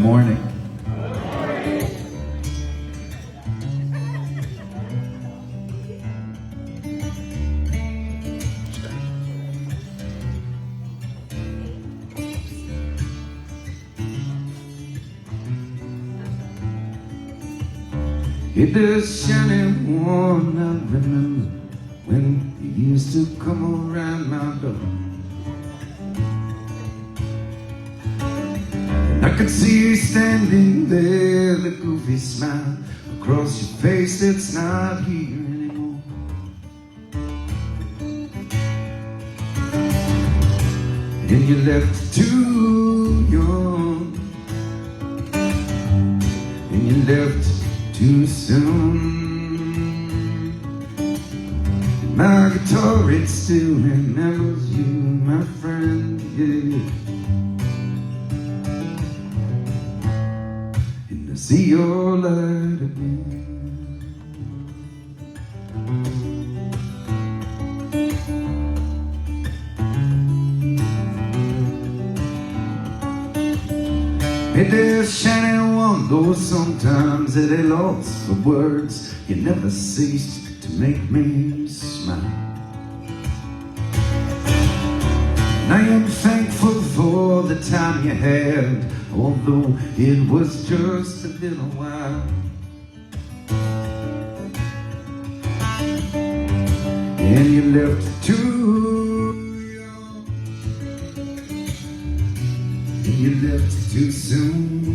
morning. It is shining one, I remember when you used to come around my door. And I could see you standing there, the goofy smile across your face that's not here anymore. And you left too young, and you left too soon. My guitar, it still remembers you, my friend, yeah. And I see your light again. It is shining one, though sometimes it is lost for words. You never ceased to make me smile. And I am thankful for the time you had, although it was just a little while. And you left too young, and you left too soon.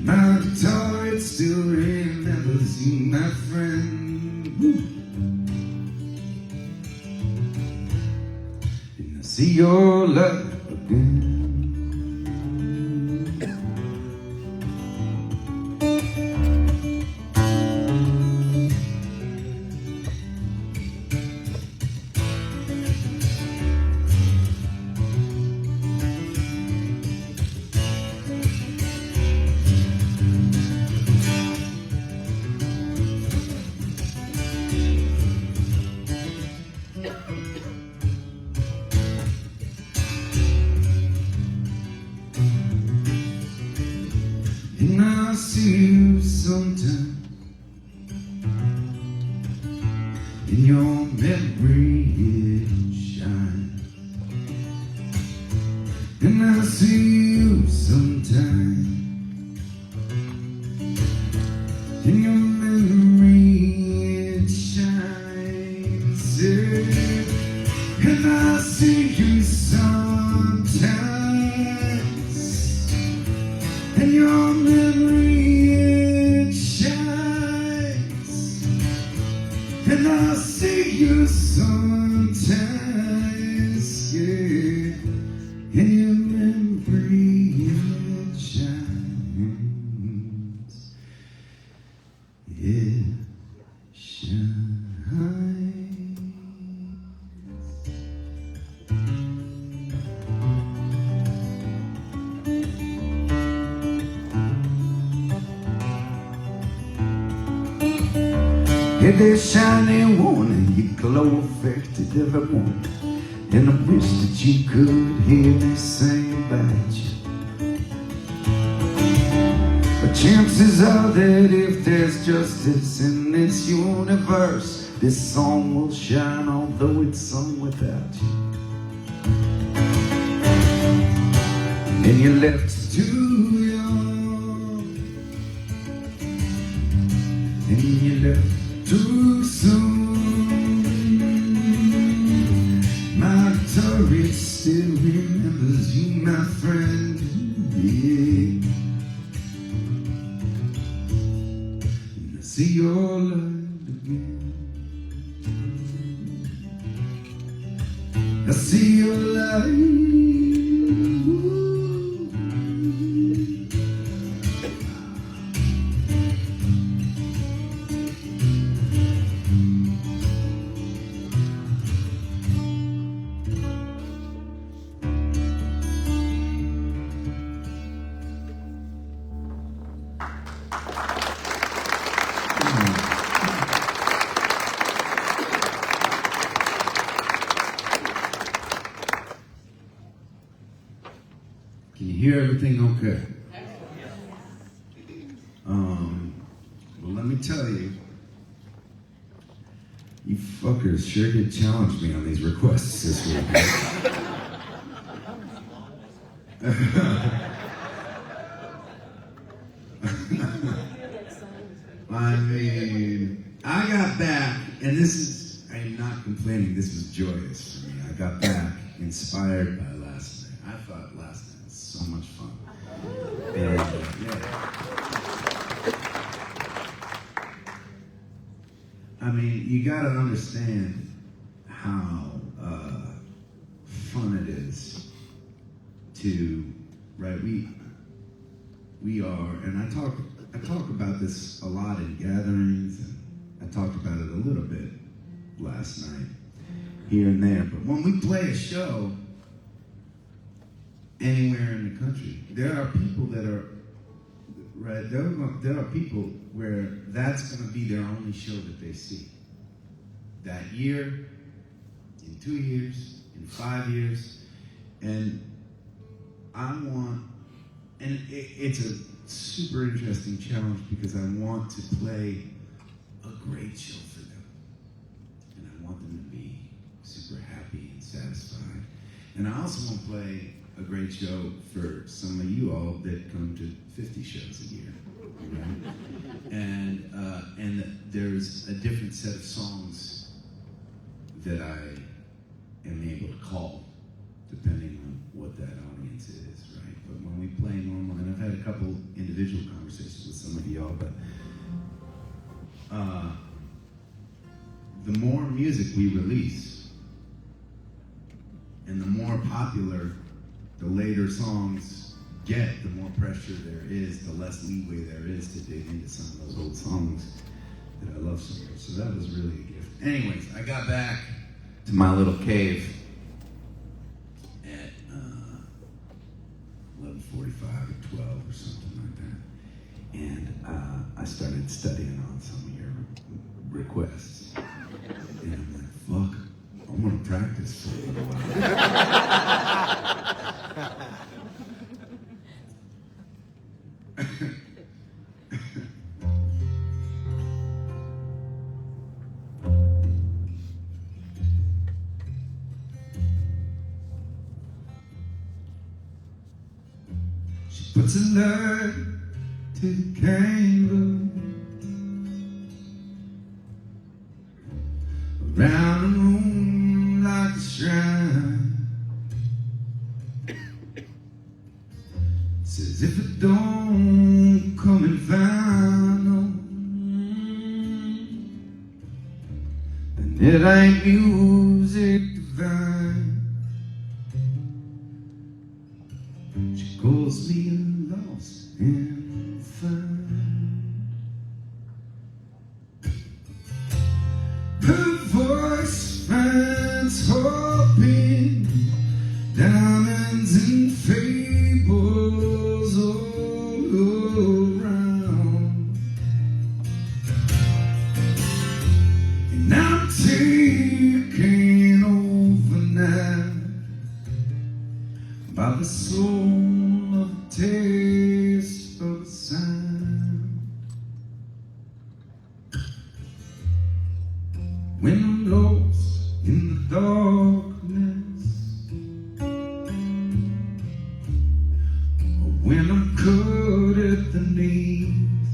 My guitar, it still remembers you, my friend. And I see your light again. And I'll see you sometime in your memory it shines. And I'll see you sometime in your memory it shines, yeah. And I'll see you sometimes in your memory it shines. And I'll see you sometimes, yeah. In your memory it shines. It shines. It is shining one, and your glow affected everyone. And I wish that you could hear me sing about you. But chances are that if there's justice in this universe, this song will shine, although it's sung without you. And you left too young, and you left too soon. My guitar, it still remembers you, my friend, yeah. And I see your light again. I see your light. hear everything okay? Well, let me tell you, you fuckers sure did challenge me on these requests this week. I mean, I got back, and I am not complaining, this was joyous for me. I got back inspired by last night. I thought last night was so much fun. And, yeah. I mean, you gotta understand how fun it is to, right, we are, and I talk about this a lot in gatherings, and I talked about it a little bit last night, here and there, but when we play a show anywhere in the country, there are people that are, right, there are people where that's going to be their only show that they see. That year, in 2 years, in 5 years, and it's a super interesting challenge because I want to play a great show for them. And I want them to be super happy and satisfied. And I also want to play a great show for some of you all that come to 50 shows a year. Right? And there's a different set of songs that I am able to call, depending on what that audience is, right? But when we play normal, and I've had a couple individual conversations with some of y'all, but the more music we release, and the more popular the later songs get, the more pressure there is, the less leeway there is to dig into some of those old songs that I love so much. So that was really a gift. Anyways, I got back to my little cave at 11:45 or 12 or something like that. And I started studying on some of your requests. And I'm like, fuck, I want to practice for a little while. She puts a light to the candle around the room like a shrine. Says if it don't come and find no, then it ain't music divine. She calls me lost and found. Her voice finds hope in diamonds and fables all around. And I'm taking over now by the soul of the taste of the sound. When I'm lost in the darkness, or when I'm cut at the knees,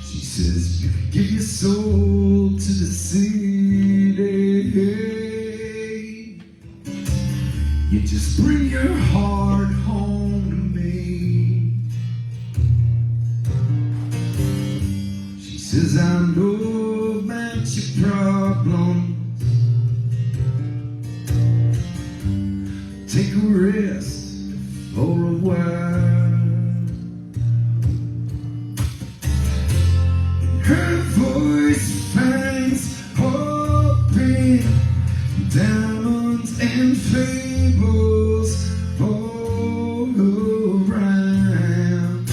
she says, you can give your soul to the city. You just bring your heart home to me. She says, I know about your problems. Take a rest for a while. And her voice finds hope in diamonds and fables all around.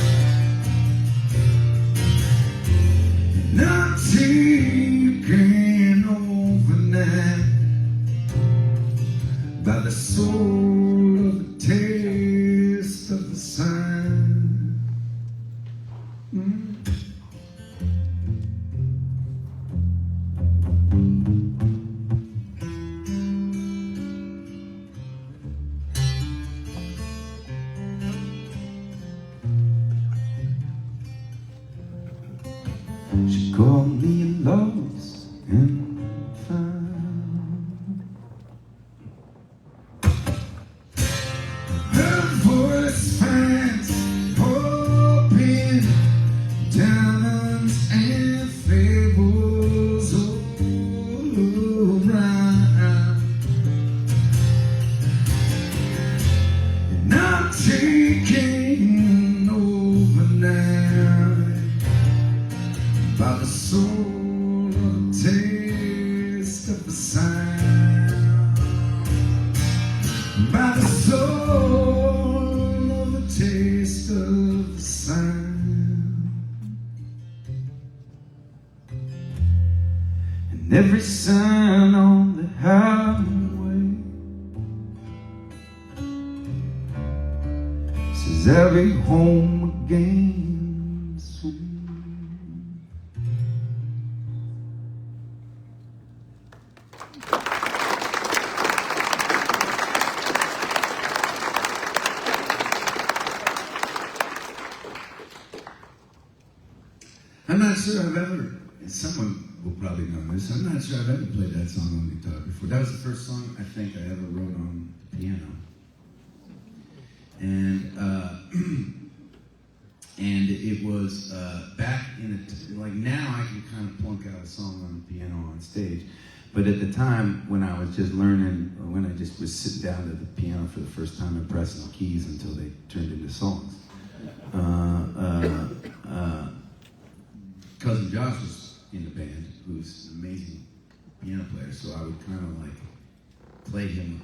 And I take sign. She called me lost and found. Her voice finds open diamonds and fables all around. And I'm taking over now by the soul of the taste of the sound, by the soul of the taste of the sound. And every sign on the highway says I'll be home again soon. I'm not sure I've ever, and someone will probably know this, I'm not sure I've ever played that song on guitar before. That was the first song I think I ever wrote on the piano. And it was back in like now I can kind of plunk out a song on the piano on stage. But at the time when I was just learning, or when I just was sitting down at the piano for the first time and pressing the keys until they turned into songs. Cousin Josh was in the band, who's an amazing piano player, so I would kind of like play him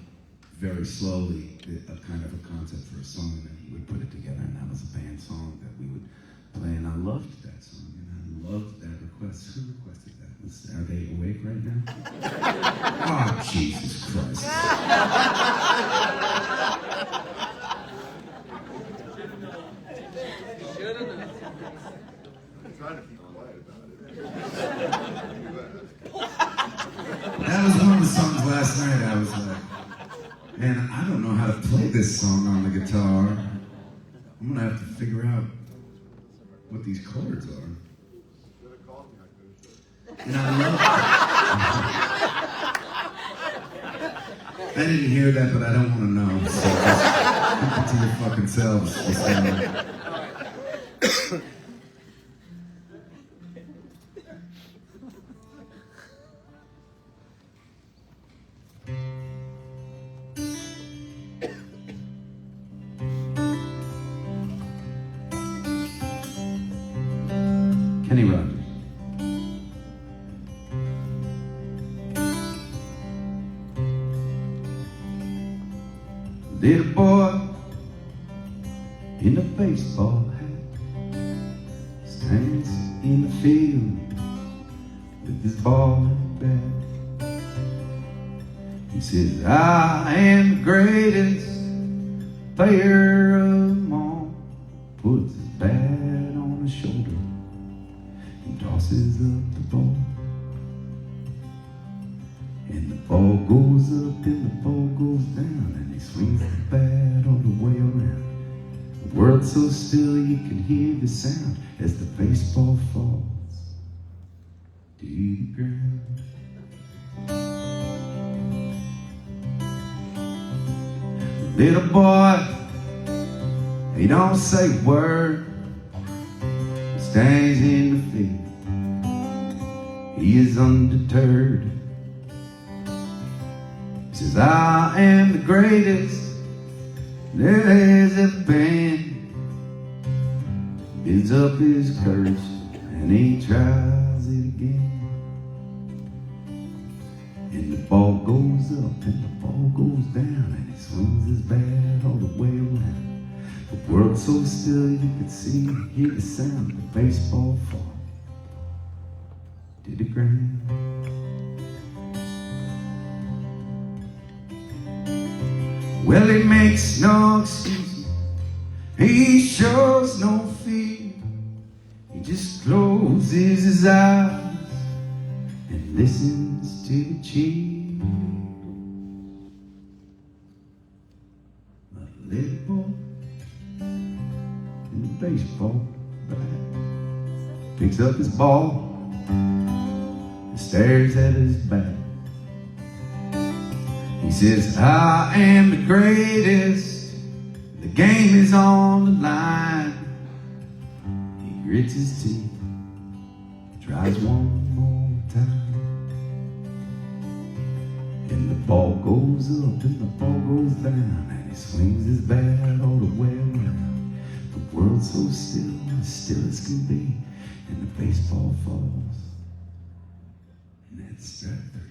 very slowly, a kind of a concept for a song, and then he would put it together, and that was a band song that we would play, and I loved that song, and I loved that request. Who requested that? Are they awake right now? Oh, Jesus Christ. That was one of the songs last night. I was like, man, I don't know how to play this song on the guitar. I'm gonna have to figure out what these chords are. And I love I didn't hear that, but I don't want to know. So just keep it to your fucking selves. Kenny Rogers. Little boy in a baseball hat stands in the field with his ball and bat. He says, I am the greatest player of them all. Puts his bat on his shoulder and tosses up the ball. And the ball goes up and the ball goes down, and he swings the bat all the way around. The world's so still you can hear the sound as the baseball falls to the ground. The little boy, he don't say a word. He stands in the field. He is undeterred. He says, I am the greatest there has ever been. Builds up his courage and he tries it again. And the ball goes up and the ball goes down, and he swings his bat all the way around. The world's so still you can see and hear the sound of the baseball fall to the ground. Well, he makes no excuses, He shows no fear. He just closes his eyes and listens to the cheer. A little boy in the baseball bat picks up his ball and stares at his bat. He says, I am the greatest. The game is on the line. He grits his teeth, tries one more time. And the ball goes up and the ball goes down, and he swings his bat all the way around. The world's so still, as still as can be, and the baseball falls. And that's strike three.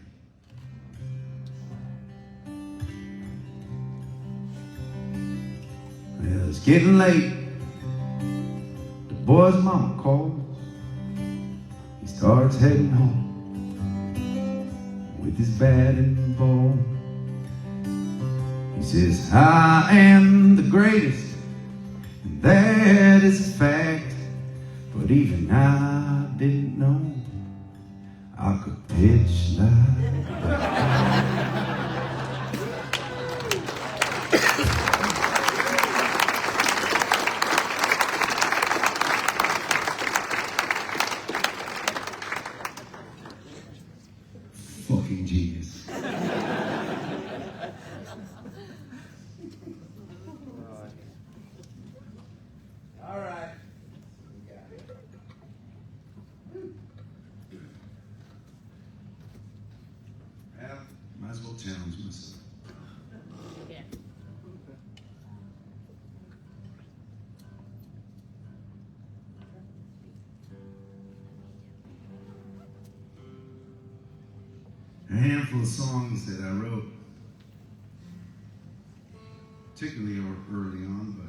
Well, it's getting late. The boy's mama calls. He starts heading home with his bat and ball. He says, I am the greatest, and that is a fact. But even I didn't know I could pitch like that. Fucking genius. All right. Well, might as well challenge myself. Yeah. A handful of songs that I wrote, particularly early on, but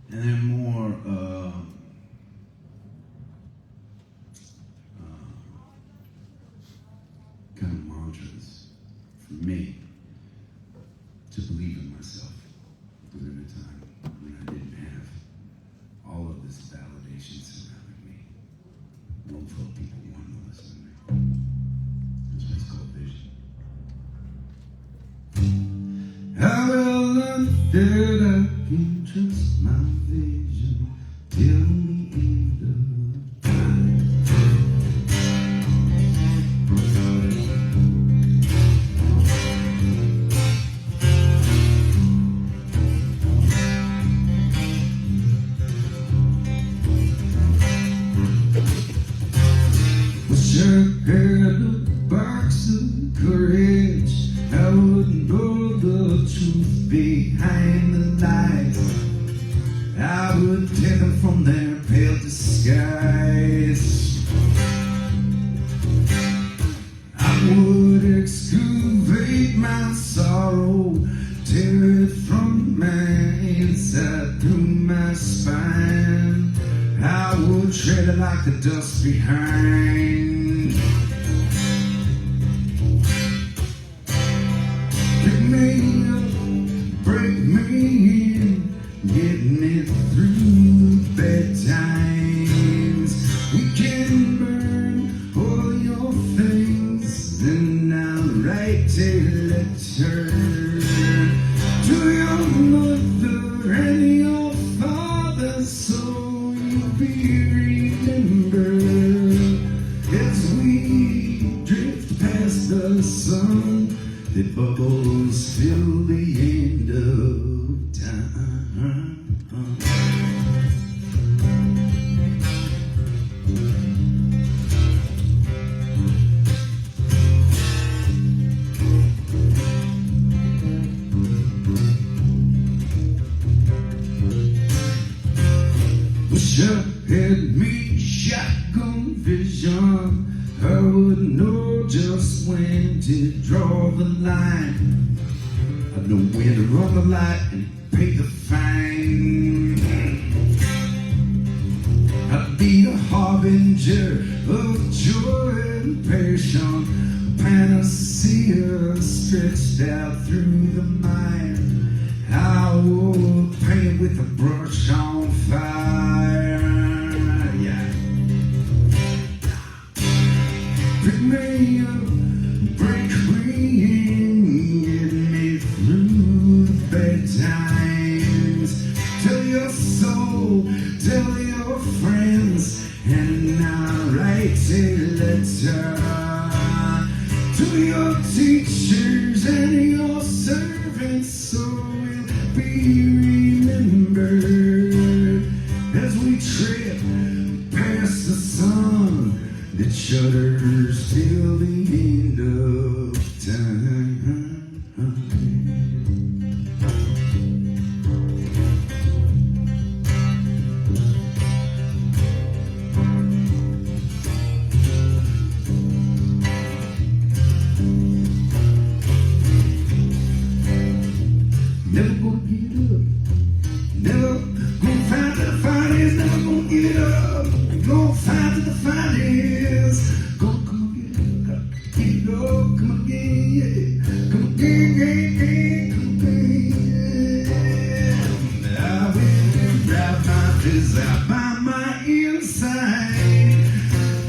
and then more kind of mantras for me to believe in myself during a time when I didn't have all of this validation surrounding me. Room full of people wanting to listen to me. That's what it's called vision. I will learn that I can trust my vision till the end of time. Wish I had a box of courage. I wouldn't know the truth behind the lies. I would take them from their pale disguise. I would excavate my sorrow, tear it from my inside through my spine. I would tread it like the dust behind. Pick me up, break me in, get me through bad times. We can burn all your things, and I'll write a letter to your mother and your father, so you'll be remembered as we drift past the sun that bubbles till the end of time. Wish I had me shotgun vision. I would know just when to draw the line. I'd know when to run the light and pay the fine. I'd be the heart harbinger of joy and passion, panacea stretched out through the mind. I will paint with a brush on fire. Yeah. Pick me up, break me in, get me through the bad times. Tell your soul, tell your friends, and I'll write a letter to your teachers and your servants, so we'll be remembered as we trip past the sun that shudders till the end of time. Never gonna get up, never gonna fight till the fight is, never gonna get up, gonna fight till the fight is, gonna come again, get up, come again, yeah, come again, come again, yeah. I will wrap my desire by my inside,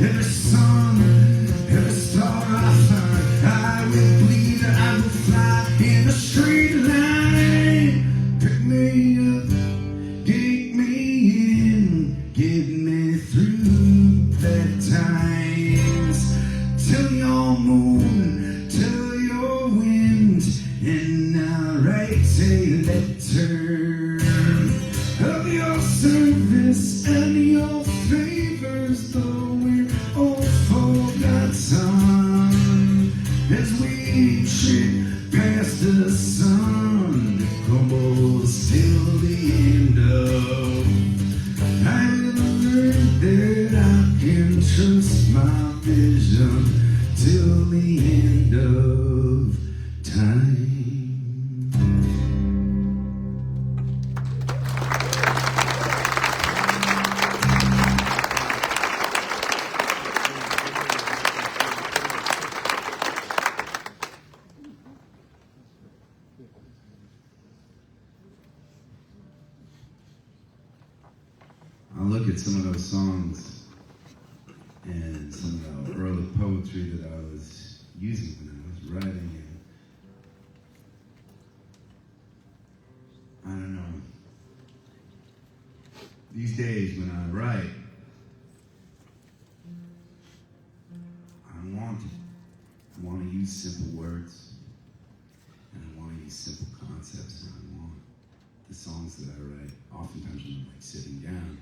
every sun, every star I find, I will bleed, I will fly in a straight line. Pick me up, get me in, get me through bad times. Tell your moon, tell your wind, and I'll write a letter of your service and your favors, though we're all forgotten as we trip past the sun that crumbles till the end of. I learned that I can trust my vision till the end of time. I look at some of those songs and some of the early poetry that I was using when I was writing, and I don't know. These days when I write, I want to use simple words, and I want to use simple concepts, and I want the songs that I write, oftentimes when I'm like sitting down,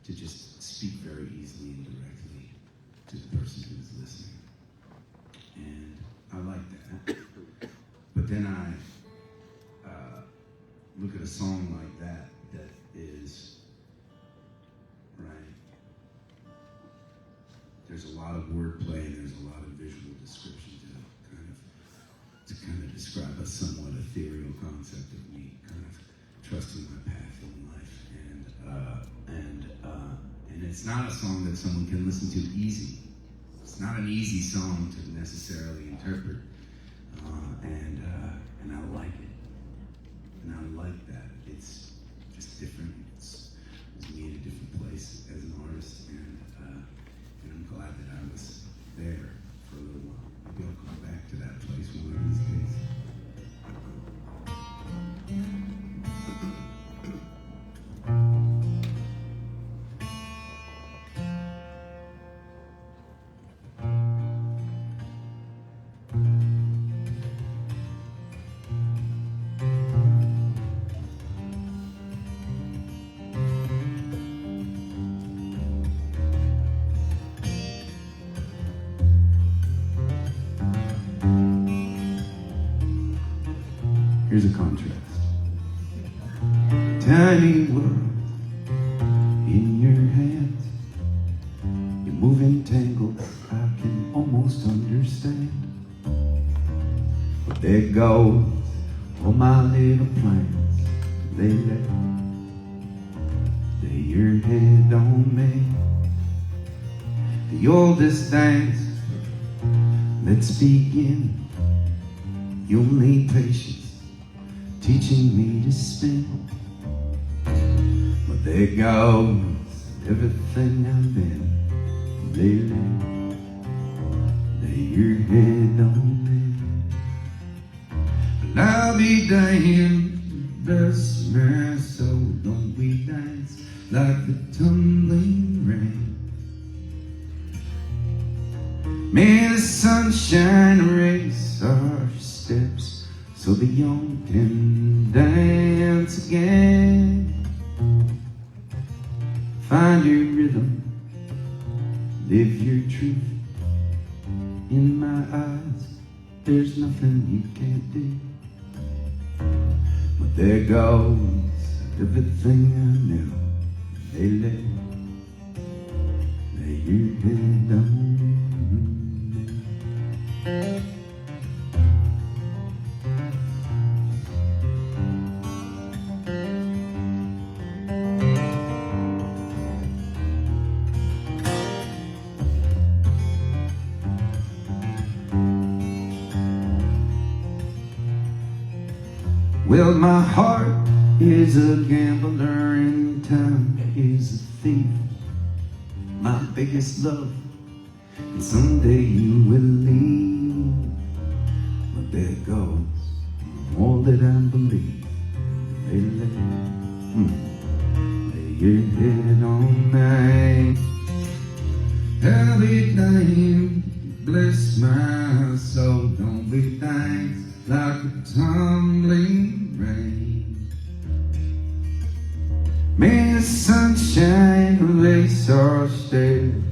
to just speak very easily and directly to the person who is listening. And I like that. But then I look at a song like that is, right, there's a lot of wordplay and there's a lot of visual description to kind of describe a somewhat ethereal concept of me kind of trusting my path in life. And it's not a song that someone can listen to easy. It's not an easy song to necessarily interpret. And I like it. And I like that. It's just different. It's me in a different place as an artist. And I'm glad that I was there for a little while. Maybe I'll come back to that place one of these days. Here's a contrast. Tiny world in your hands. You move in tangles I can almost understand. But there goes all my little plans. They lay your head on me. the oldest dance. Let's begin. You'll need patience, teaching me to spin. But there goes everything I've been lately. Lay your head on me. But I'll be damned, bless my soul. Don't we dance like the tumbling rain? May the sunshine erase our steps so the young can dance again. Find your rhythm, live your truth. In my eyes, there's nothing you can't do. But there goes everything I knew. Lay your head on me. Well, my heart is a gambler and time is a thief, my biggest love, and someday you will leave. But there goes all that I believe. Lay your head on me. Heavy name, bless my soul. Don't be thanks like a tumbling rain. May the sunshine erase our stares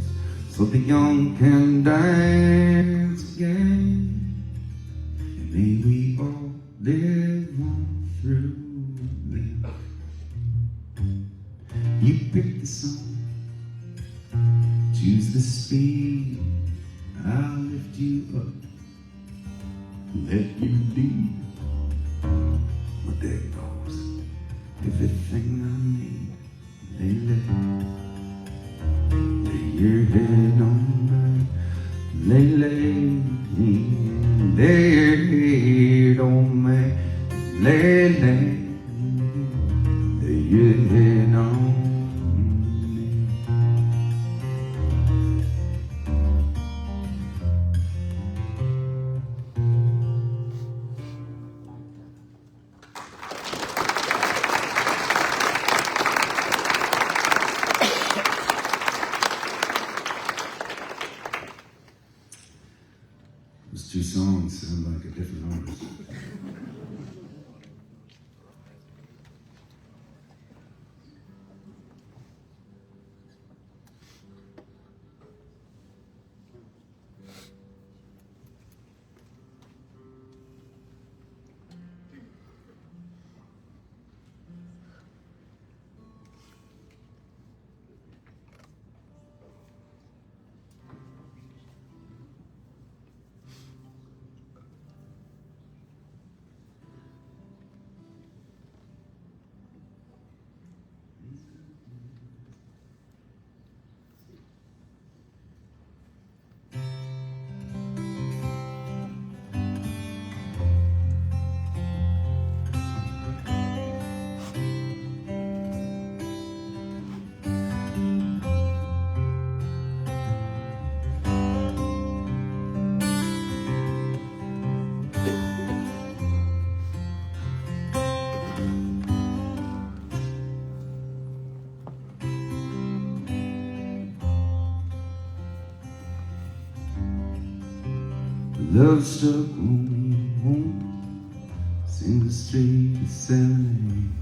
so the young can dance again. And may we all live on through them. You pick the song, choose the speed. I'll lift you up, let you lead. But there goes everything I need. Lay your head on mine. Lay your head on me. Lay your head on me. Those two songs sound like a different artist. Love struck me home, single street at 7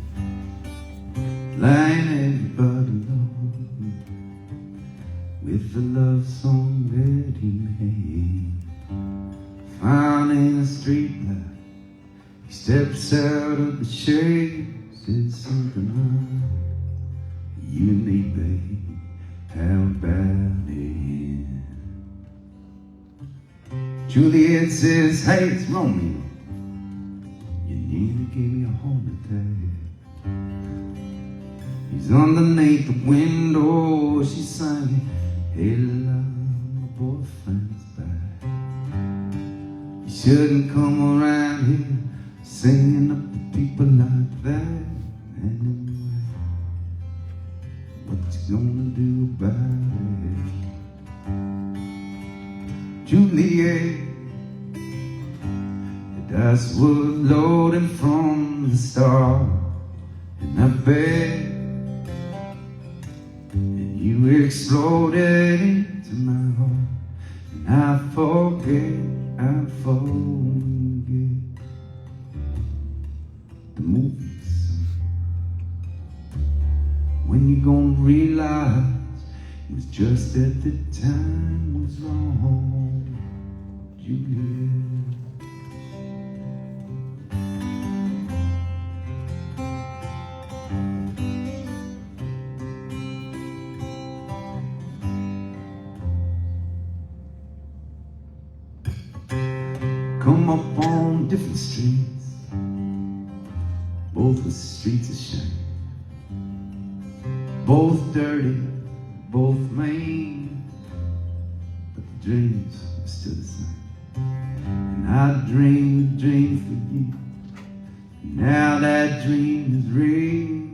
lying everybody low, with the love song that he made. Found in a street light, he steps out of the shade, said something like, you and me, babe, how about it? Juliet says, hey, it's Romeo. You nearly gave me a heart attack. He's underneath the window, she's singing, hey, love, boyfriend's back. You shouldn't come around here singing up to people like that. Anyway, what you gonna do about it? Juliet, your dice were loading from the start, and I bet, and you exploded into my heart, and I forget the movie song. When you gonna realize it was just that the time was wrong, Juliet? Come up on different streets, both with streets of shame, both dirty, both mean, but the dreams are still the same. And I dreamed a dream for you, and now that dream is real.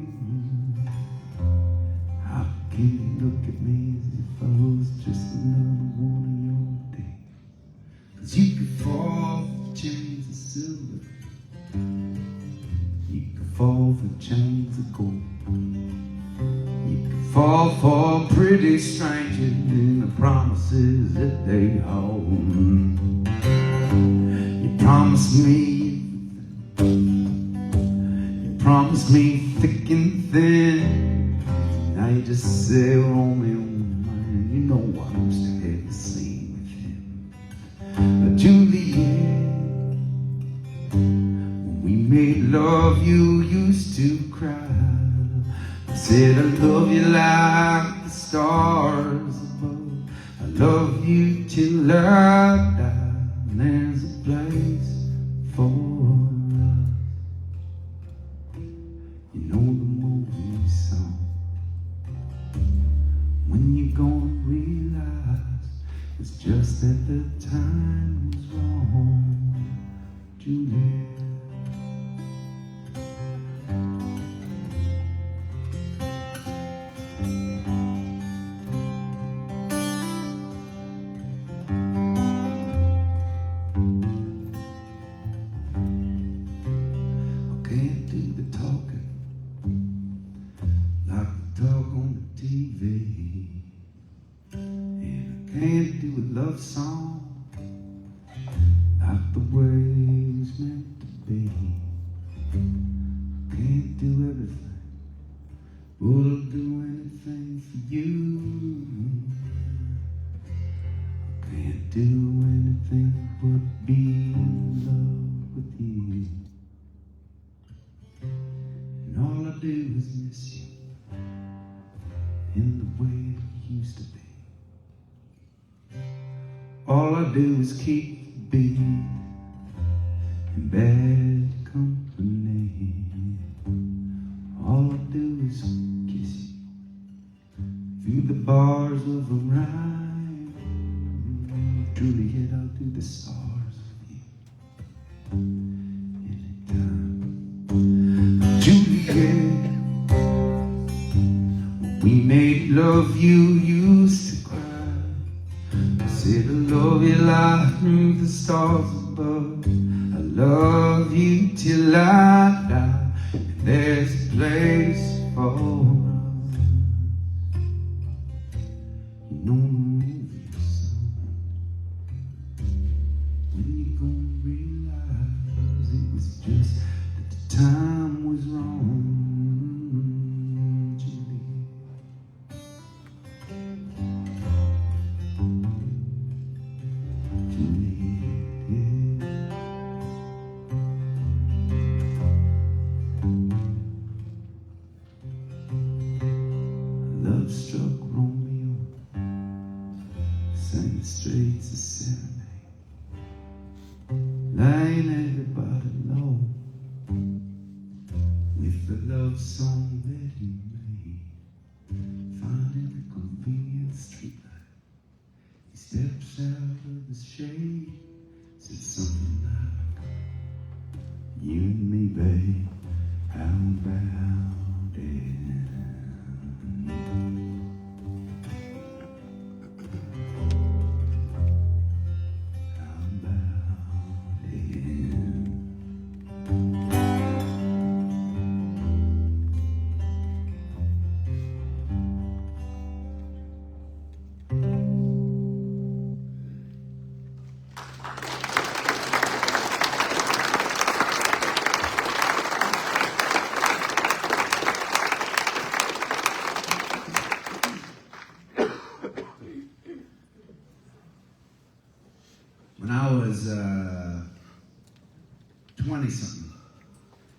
How can you look at me as if I was just another one of your days? 'Cause you could fall for chains of silver, you could fall for chains of gold, you could fall for pretty strangers and the promises that they hold. You promised me everything, you promised me thick and thin. Now you just say, Romeo, man, you know I used to have the same with him. But Juliet, when we made love, you used to cry. I said I love you like the stars above. I love you till I die. And there's a place for us. You know the movie song. When you gonna realize it's just that the time was wrong, Juliet? I can't do the talking like the talk on the TV, and I can't do a love song like the way it was meant to be. I can't do everything, but I'll do anything for you. I can't do anything but be in love with you. And all I do is miss you in the way it used to be. All I do is keep being in bad company. All I do is kiss you through the bars of a rhyme. Juliet, I'll do the stars with you anytime. Juliet, when we made love, you used to cry. I said I love you like through the stars above. I love you till I die. And there's a place for us. You know the movie song. When you gonna realize it was just that the time was wrong, Juliet? Love struck Romeo, sang the streets a serenade, laying everybody low with the love song that he made. Finding a convenient streetlight, he's steps out of the shade, said something like, you and me, babe, how about it? How about it? When I was 20-something,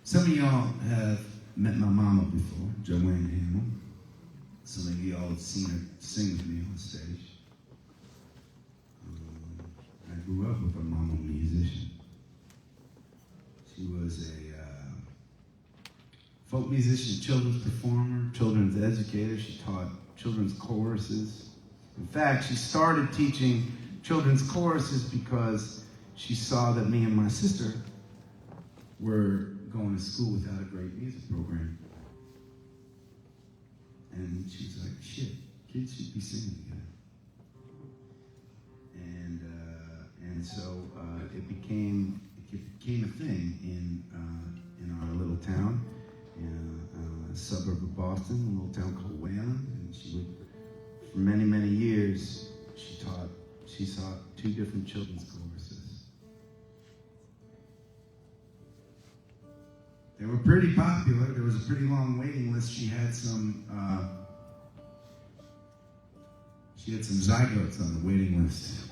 some of y'all have met my mama before, Joanne Hamill. Some of y'all have seen her sing with me on stage. I grew up with a mama musician. She was a folk musician, children's performer, children's educator. She taught children's choruses. In fact, she started teaching children's choruses because she saw that me and my sister were going to school without a great music program. And she was like, shit, kids should be singing together. And so it became a thing in our little town, in a suburb of Boston, a little town called Wayland. And she would, for many, many years, she taught 2 different children's choruses. They were pretty popular. There was a pretty long waiting list. She had some zygotes on the waiting list.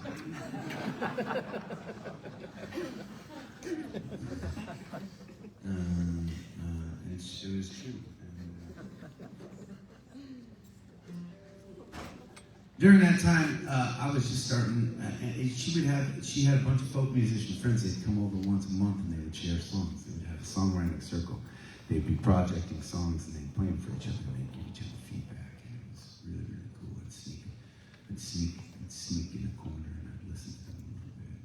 And it was true. During that time, I was just starting. She had a bunch of folk musician friends. They'd come over once a month and they would share songs. They would have a songwriting circle. They'd be projecting songs and they'd play them for each other and they'd give each other feedback. And it was really, really cool. I'd sneak in a corner and I'd listen to them a little bit.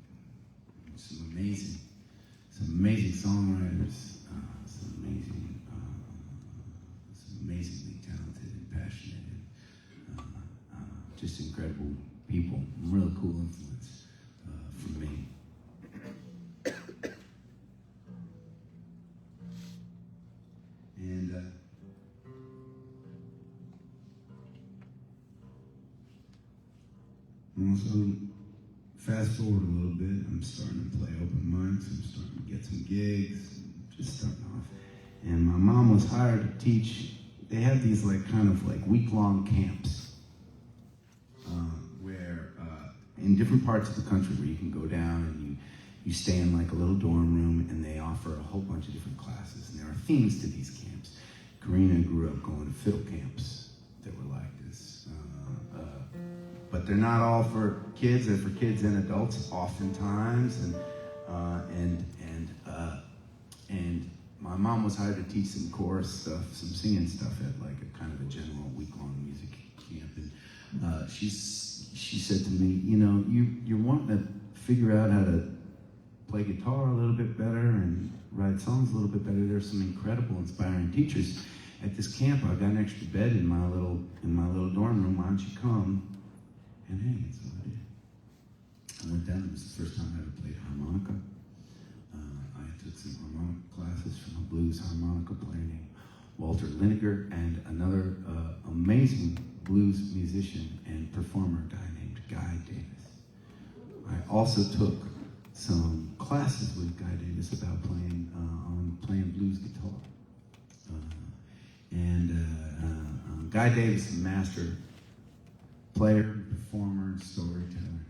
Some amazing songwriters, some amazingly talented and passionate. Just incredible people, really cool influence for me. And also, fast forward a little bit, I'm starting to play open mics, I'm starting to get some gigs, just starting off. And my mom was hired to teach. They have these kind of week-long camps. In different parts of the country where you can go down and you stay in a little dorm room and they offer a whole bunch of different classes. And there are themes to these camps. Karina grew up going to fiddle camps that were like this. But they're not all for kids, they're for kids and adults oftentimes. And my mom was hired to teach some chorus stuff, some singing stuff at a kind of a general week-long music camp. And she said to me, you're wanting to figure out how to play guitar a little bit better and write songs a little bit better. There's some incredible, inspiring teachers at this camp. I've got an extra bed in my little dorm room. Why don't you come and hang? So I did. I went down. It was the first time I ever played harmonica. I took some harmonica classes from a blues harmonica player named Walter Liniger and another amazing blues musician and performer, a guy named Guy Davis. I also took some classes with Guy Davis about playing blues guitar. Guy Davis is a master player, performer, and storyteller.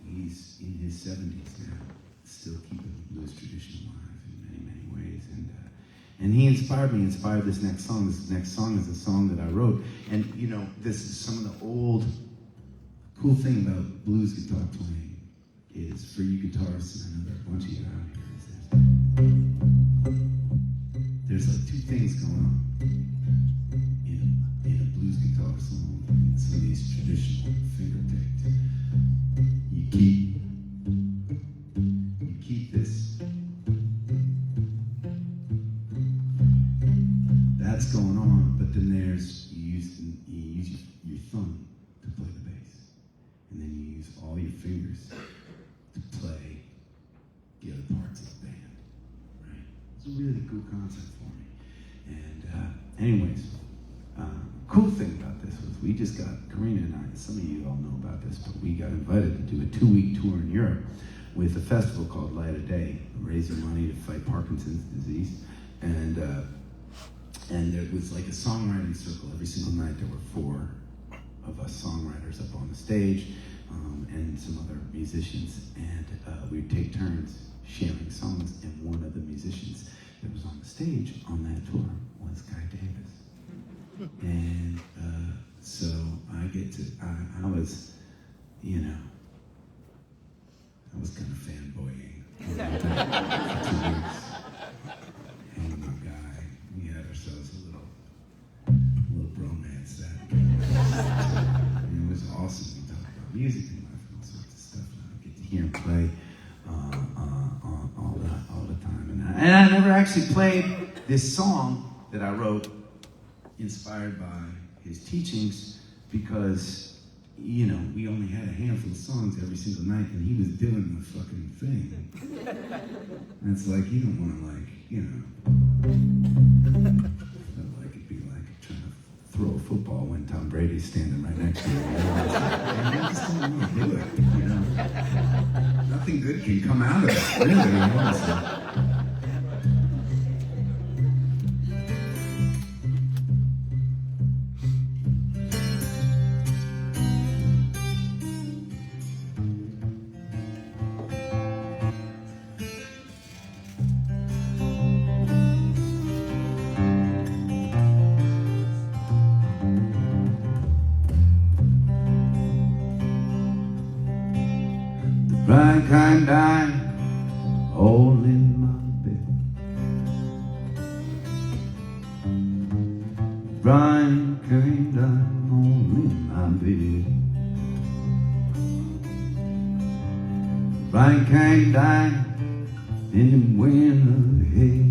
He's in his 70s now, still keeping the blues tradition alive in many, many ways. And he inspired this next song. This next song is a song that I wrote. And, this is some of the old cool thing about blues guitar playing is, for you guitarists, and I know there are a bunch of you out here, there's 2 things going on in a blues guitar song, in some of these traditional choose to play the other parts of the band, right? It's a really cool concept for me. And anyways, cool thing about this was we just got, Karina and I, some of you all know about this, but we got invited to do a 2-week tour in Europe with a festival called Light of Day, raising money to fight Parkinson's disease. And there was like a songwriting circle. Every single night there were 4 of us songwriters up on the stage, and some other musicians, and we'd take turns sharing songs, and one of the musicians that was on the stage on that tour was Guy Davis. And so I get to, I was, you know, I was kind of fanboying for 2 weeks. And my guy, we had ourselves a little bromance that. And it was awesome. We talked about music and life and all sorts of stuff. And I get to hear him play all the time. And I never actually played this song that I wrote inspired by his teachings because, you know, we only had a handful of songs every single night and he was doing the fucking thing. And it's like, you don't want to, like, you know, felt like it'd be like trying to throw a football when Tom Brady's standing right next to you. I just don't want to do it, you know. Nothing good can come out of it, really, honestly. Bright kind died all in my bed. Bright kind died all in my bed. Bright kind died in the wind ahead.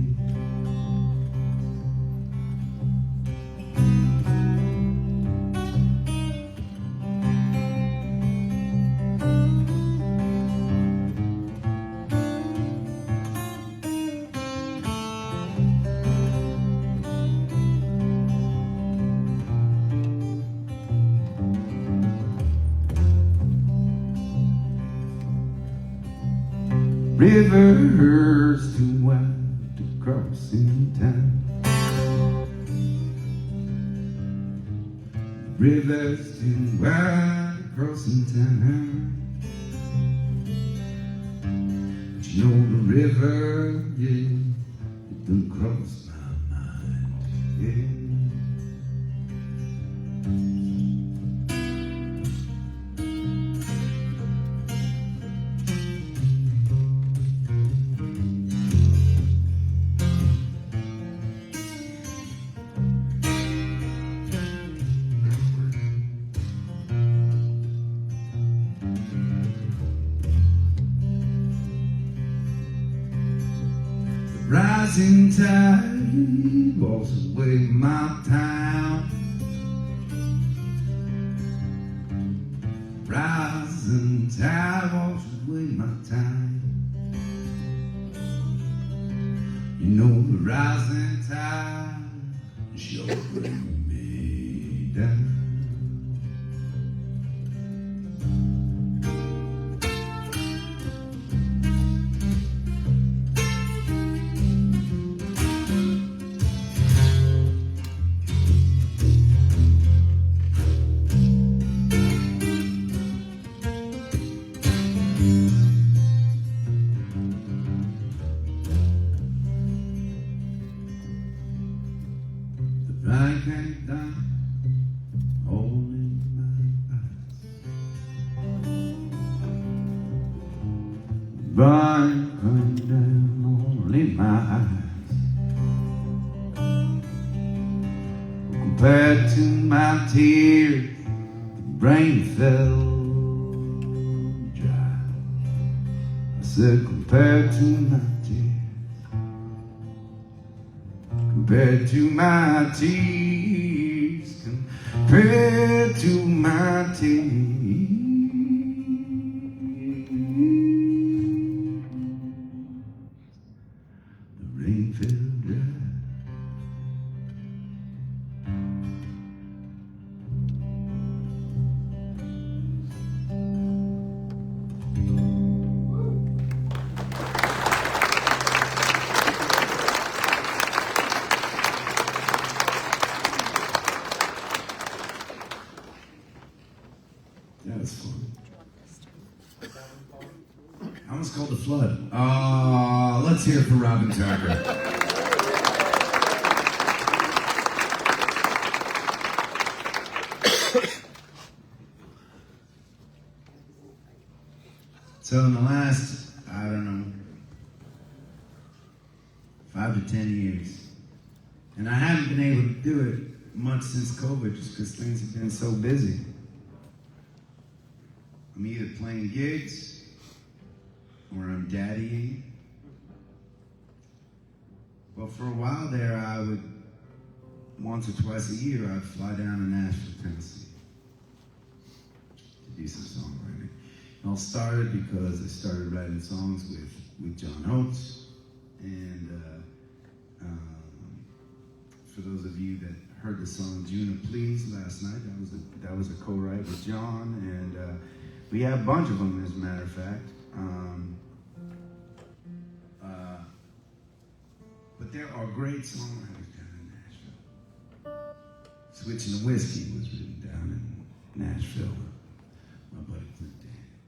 Rivers too wide to cross in time. Rivers too wide to cross in time. But you know the river, yeah, it done cross my mind, yeah. Rising tide washes away my town. Rising tide washes away my time. You know the rising tide sure bring me down. I can't die all in my eyes. Bright going down all in my eyes. Compared to my tears, the rain fell dry. I said compared to my tears, compared to my tears, compared to my tears. That was fun. I almost called the flood. Let's hear it for Robin Tucker. So in the last, I don't know, 5 to 10 years, and I haven't been able to do it much since COVID just because things have been so busy. I'm either playing gigs or I'm daddying. Well, for a while there, I would, once or twice a year, I'd fly down to Nashville, Tennessee to do some songwriting. It all started because I started writing songs with John Oates, and for those of you that heard the song "Juna Please" last night, that was a co-write with John, and we have a bunch of them, as a matter of fact. But there are great songwriters down in Nashville. "Switching the Whiskey" was written down in Nashville. My buddy Clint Daniels.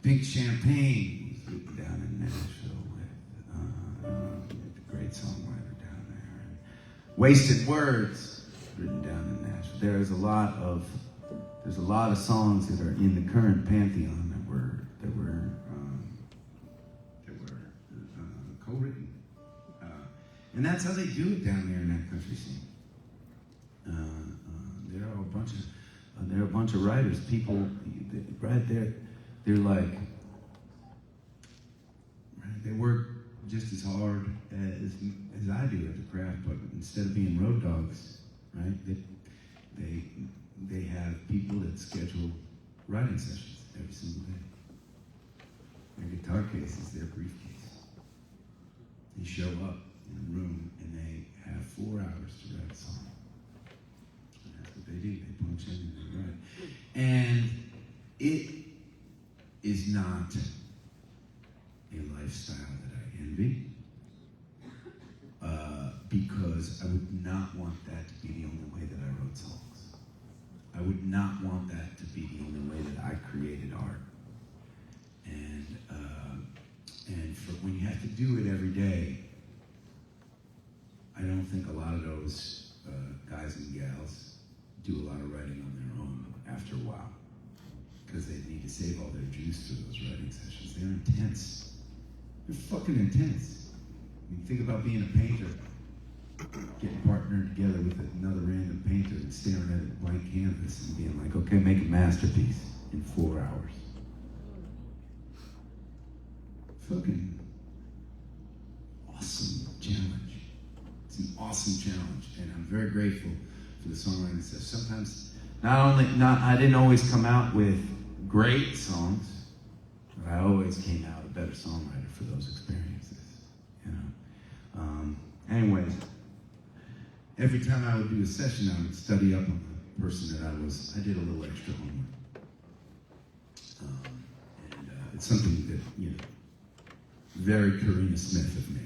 "Pink Champagne" was written down in Nashville with a great songwriter down there. And "Wasted Words" written down in Nashville. There's a lot of songs that are in the current pantheon that were co-written. And that's how they do it down there in that country scene. There are a bunch of writers, people right there. They're like, right, they work just as hard as I do at the craft, but instead of being road dogs, right, they have people that schedule writing sessions every single day. Their guitar case is their briefcase. They show up in a room and they have 4 hours to write a song. And that's what they do. They punch in and they write. And it is not a lifestyle that I envy, because I would not want that to be the only way that I wrote songs. I would not want that to be the only way that I created art. And for when you have to do it every day, I don't think a lot of those guys and gals do a lot of writing on their own after a while, because they need to save all their juice for those writing sessions. They're intense. They're fucking intense. I mean, think about being a painter, getting partnered together with another random painter and staring at a blank canvas and being like, okay, make a masterpiece in 4 hours. Fucking awesome challenge. It's an awesome challenge, and I'm very grateful for the songwriting stuff. Sometimes, I didn't always come out with great songs, but I always came out a better songwriter for those experiences, you know. Anyways, every time I would do a session, I would study up on the person that I did a little extra homework. And it's something that, you know, very Karina Smith of me.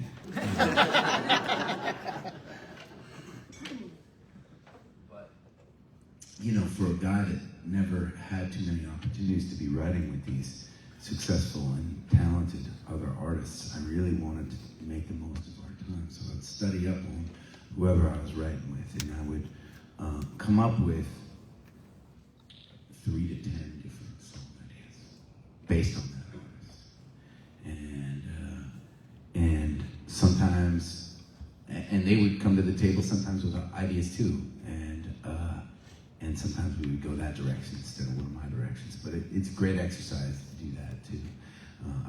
But, you know, for a guy that never had too many opportunities to be writing with these successful and talented other artists, I really wanted to make the most of our time. So I'd study up on whoever I was writing with, and I would come up with 3 to 10 different song ideas based on that artist. And sometimes, and they would come to the table sometimes with ideas too, and sometimes we would go that direction instead of one of my directions. But it's a great exercise to do that too.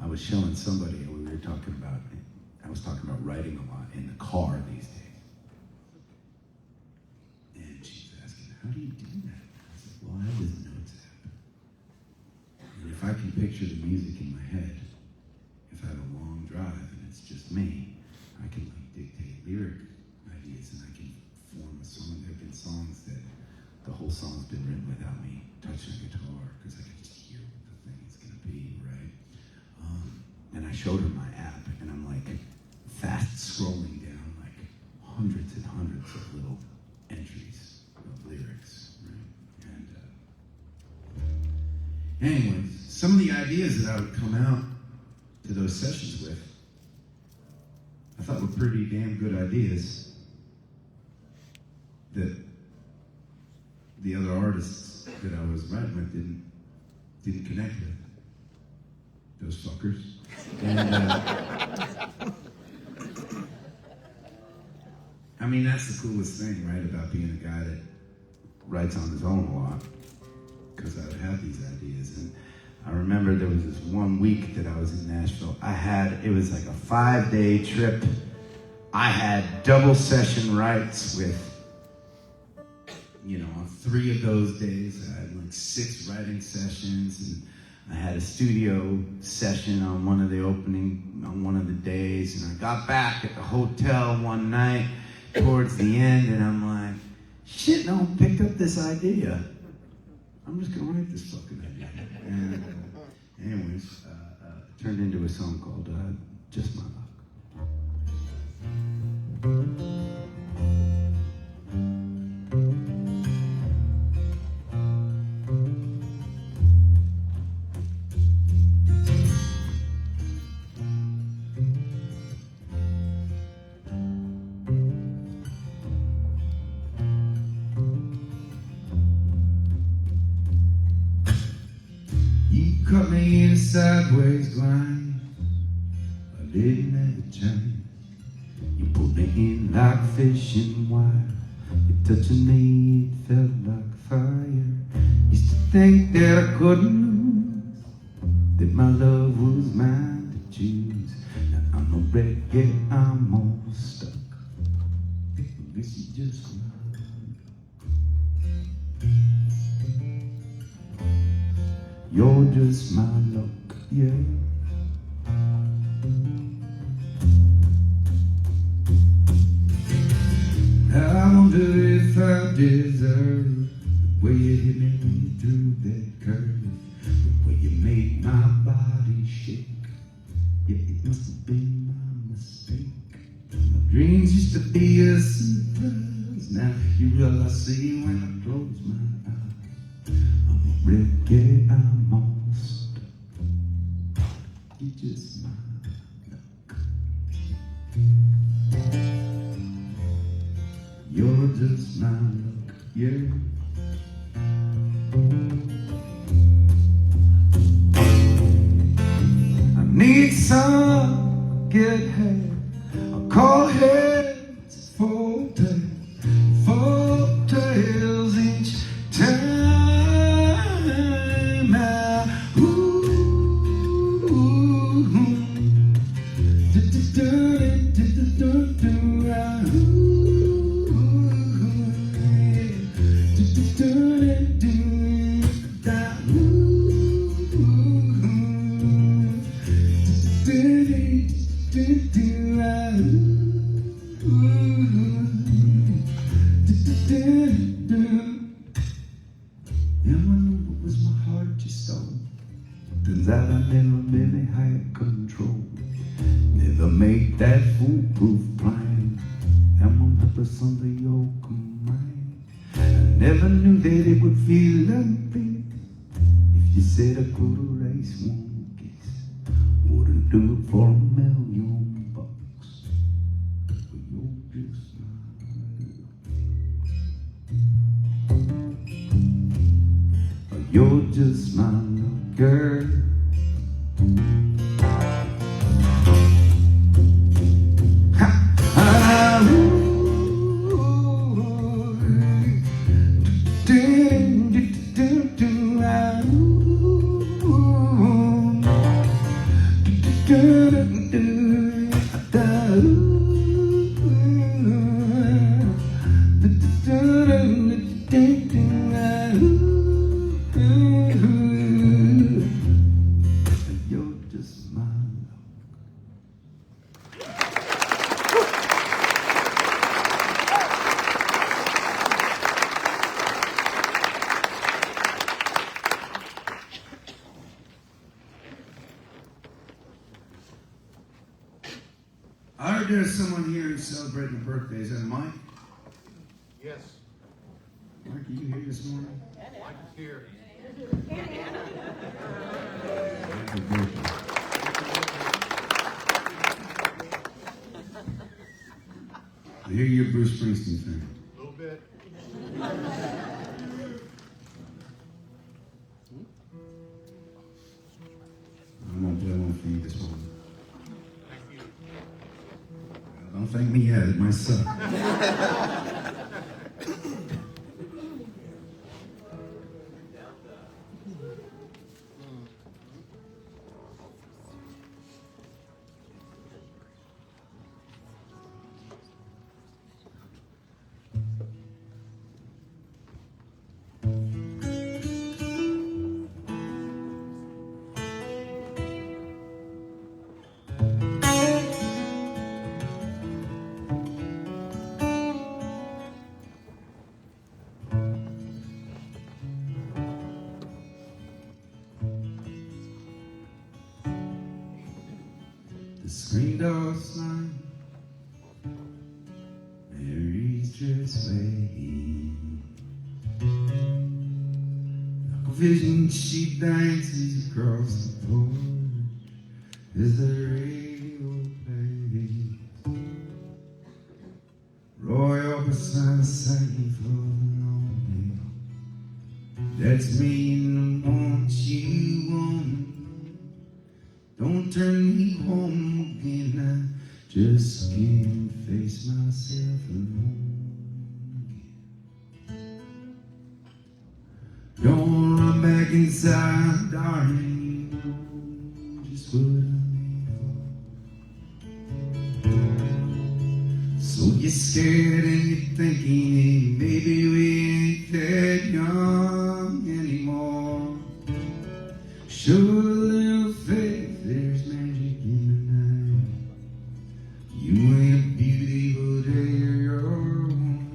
I was showing somebody, I was talking about writing a lot in the car these days. And she was asking, how do you do that? I said, well, I have this notes app. And if I can picture the music in my head, if I have a long drive and it's just me, I can dictate lyric ideas and I can form a song. There have been songs that the whole song's been written without me touching a guitar, because I can just hear what the thing is going to be, right? And I showed her my app, and I'm like fast scrolling down like hundreds and hundreds of little entries of lyrics, right? Anyways, some of the ideas that I would come out to those sessions with, I thought were pretty damn good ideas that the other artists that I was writing with didn't connect with. Those fuckers. And I mean, that's the coolest thing, right, about being a guy that writes on his own a lot, because I would have these ideas. And I remember there was this one week that I was in Nashville. It was like a 5-day trip. I had double session rights with, on 3 of those days, I had like 6 writing sessions, and I had a studio session on one of the days, and I got back at the hotel one night towards the end, and I'm like, shit, no one picked up this idea. I'm just gonna write this fucking idea. And anyways, it turned into a song called Just My Luck. Cut me in a sideways grind. I didn't have a chance. You pulled me in like fishing wire. You touching me, it felt like fire. Used to think that I couldn't lose, that my love was mine to choose. Now I'm a wreck, yeah, I'm all stuck. This is just my luck. You're just my luck, yeah. I wonder if I deserve the way you hit me when you threw that curve, the way you made my body shake. Yeah, it must have been my mistake. My dreams used to be a surprise. Now you all I see when I close my eyes. I'm a wreck, yeah, I'm all stuck. You're just my luck. You're just my luck, yeah. I need some good head. I'll call heads for tails each time. Turns out I never really had control. Never made that foolproof plan. I'm on purpose on the yoke of mine. I never knew that it would feel unfair. If you said I could erase one kiss, wouldn't do it for $1,000,000. But you're just my luck. You're just my luck, girl. I heard there's someone here who's celebrating a birthday. Is that Mike? Yes. Mike, are you here this morning? Mike is here. I hear you're a Bruce Springsteen fan. A little bit. I'm gonna play one for you this morning. Thank you. Don't thank me yet, it might suck. The screen door slide, Mary's dress waving. Like a vision, she dances across the porch as the radio plays. Roy Orbison sang for the lonely. That's me in the morning, she won. Don't turn me home again, I just can't face myself alone again. Don't run back inside, darling, you know just what I'm made for. So you're scared and you're thinking, hey, maybe we ain't that young anymore. Show a little faith, there's magic in the night. You ain't a beauty, but you're one.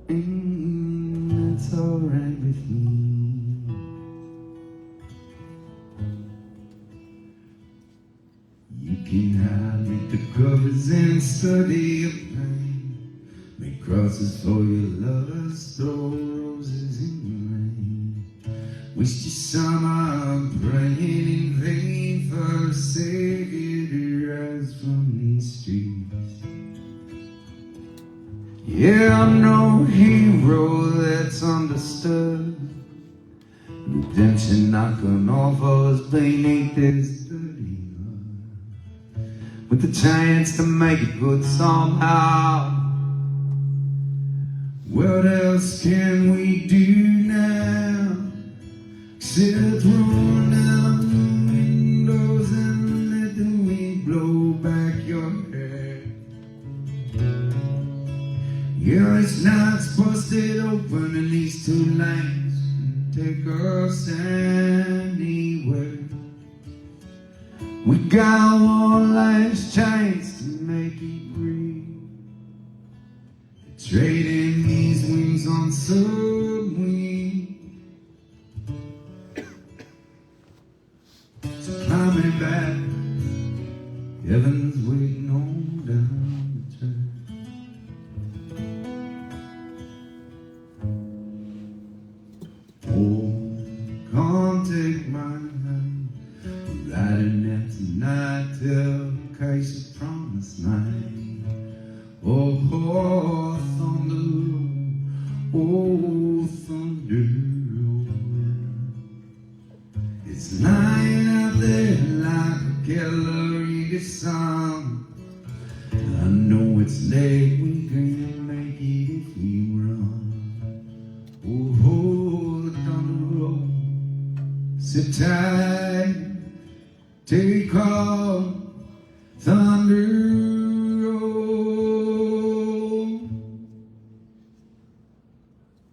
And that's alright with me. You can hide, make the covers and study your pain. Make crosses for your lovers, throw roses in the rain. Waste your summer praying in vain for a savior to rise from these streets. Yeah, I'm no hero that's understood. Redemption knocking off us beneath this dirty blood. With the chance to make it good somehow. What else can we do now? Except roll down the windows and let the wind blow back your hair. Yeah, it's nights busted open and these two lanes take us anywhere. We got one last chance to make it breathe. Trading these wings on some wing. So climbing back, heaven's waiting on down the track. Oh, come take my hand, we're riding there tonight till Christ the promised night. Oh, oh, thunder, oh, thunder, oh. It's lying out there like a gallery of sun. I know it's late, we can make it if we run. Oh, oh, thunder, oh. Sit tight, take off, thunder.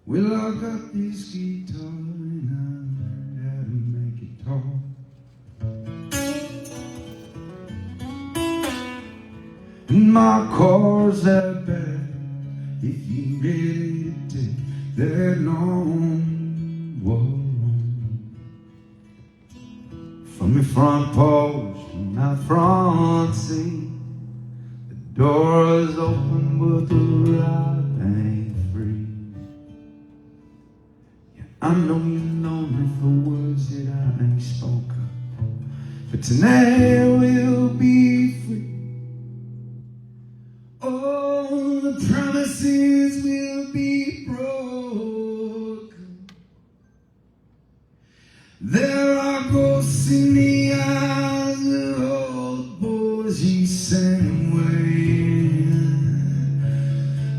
Well, I got this guitar and I learned how to make it talk. And my car's that bad if you ready to take that long walk. From your front porch to my front seat, the door is open but the ride ain't free. I know you're lonely for words that I ain't spoken, but tonight we'll be free. All the promises will be broken. There are ghosts in the eyes of old boys he sang with.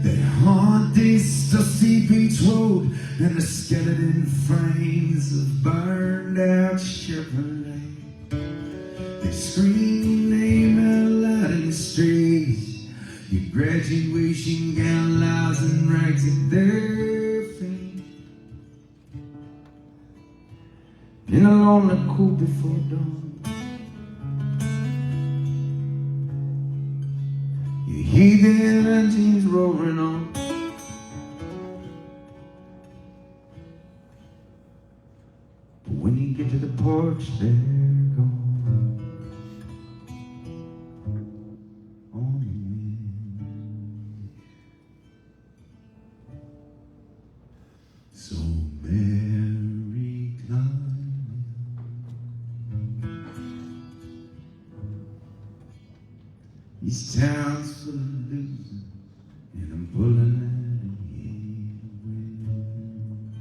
They haunt this dusty beach road and the skeleton frames of burned out Chevrolet. They scream your name out loud in the streets. Your graduation gown lies in rags at their feet. In a lonely cool before dawn, you hear the engines roaring on. But when you get to the porch, they're gone. On the wind. So merry climbing. These towns full of losing, and I'm pulling out of here to win.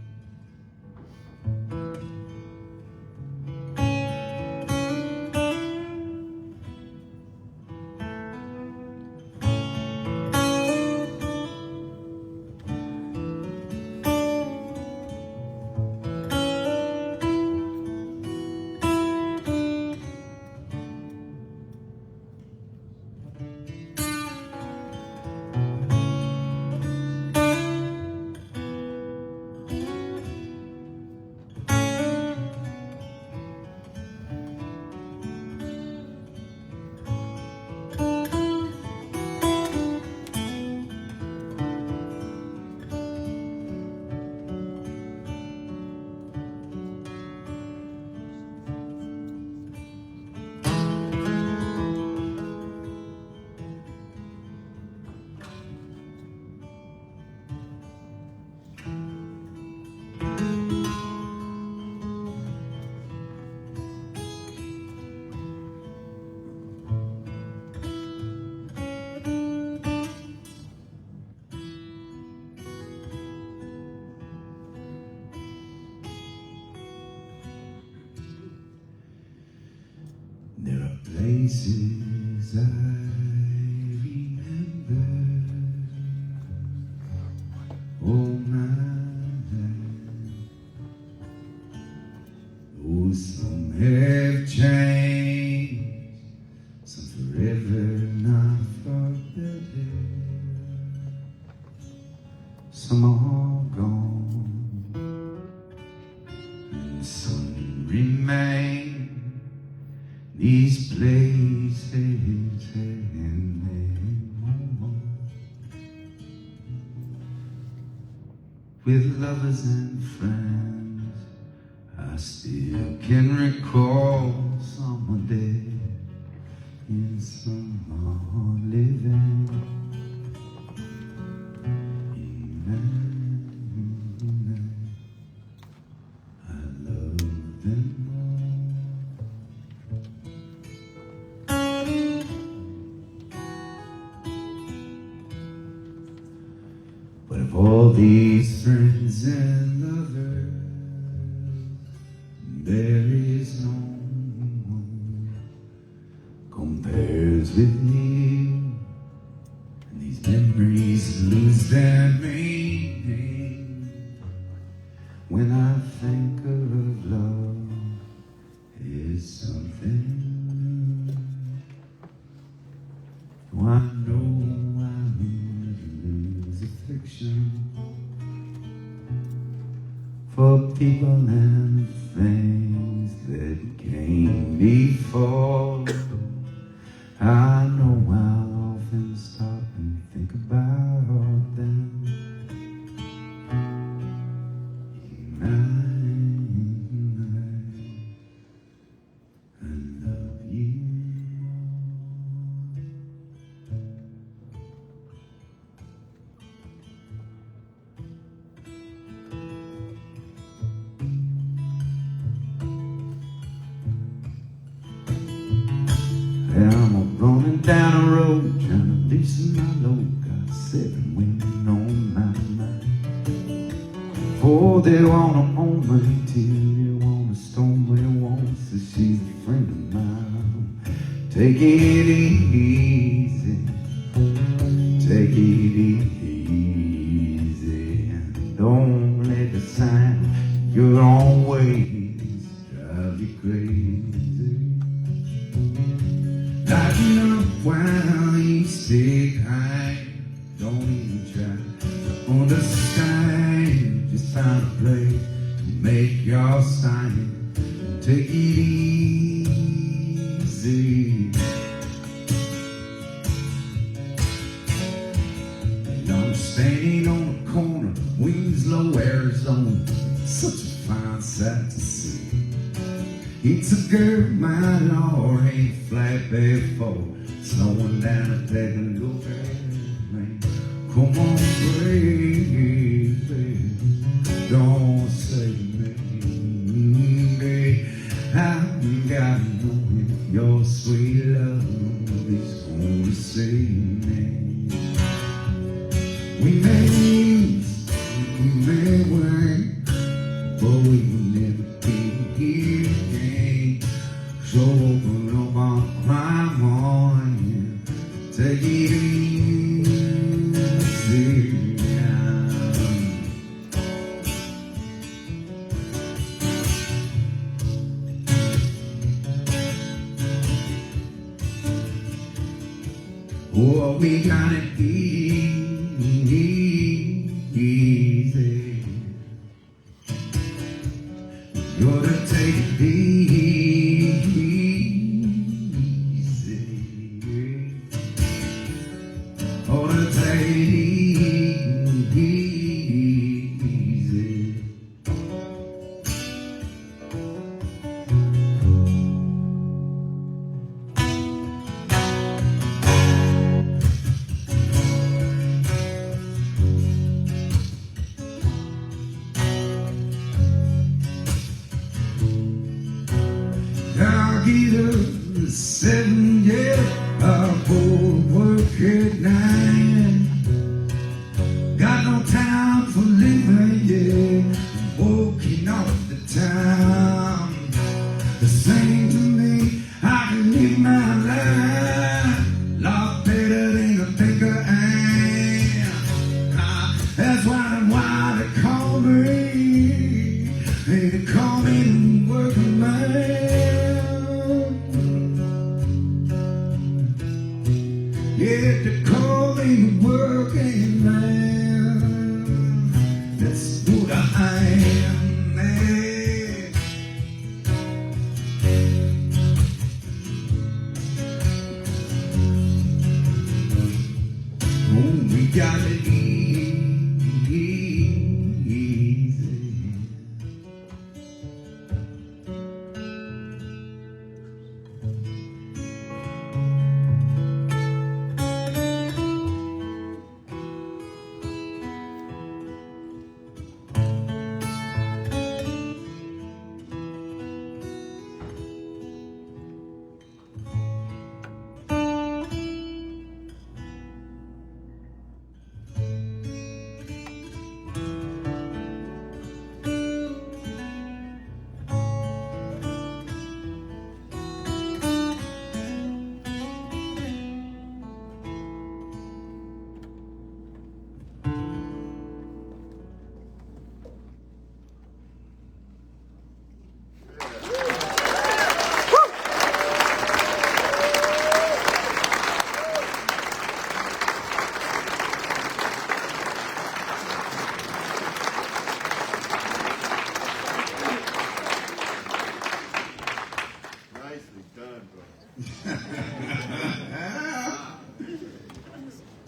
There are places I remember all my life. Oh, some have changed, some forever not for better. Some are gone, and some remain. These places and they move on. With lovers and friends, I still can recall someone dead and someone living. I love them all. But of all these friends and lovers, there is no one compares with you. And these memories lose their meaning when I think of love is something new. Oh, I know I will lose affection for people and things that came before. I know I'll often stop and think about them. I love you more. down the road trying to loosen my load. Got 7 women on my mind. 4 they wanna own me, 2 they wanna stone me, 1 says she's a friend of mine. Take it easy, take it easy. Don't let the sound your own ways drive you crazy. Lighten up while you stay high. Don't even try to understand. Just find a place to make your sign. Take it easy. And I'm standing on the corner, Winslow, Arizona. Such a fine sight to see. It's a girl, my Lord, ain't flat before. Slowing down and taking a look at me. Come on, baby, don't say me. I gotta know if your sweet love is gonna save me. We may lose, we may win, but we will never be here again. So open up our crime on you. Take it easy now. Oh, we got it easy. You ought to take it easy. Ought to take it easy. I'll get up at 7, yeah. I'll go to work at 9. Got no time for living, yeah. Walking off the town. The same to me, I can live my life a lot better than I think I am. That's why they call me. They call me the working man. Yeah, they call me the working man. That's what I am, man. Oh, we got it easy.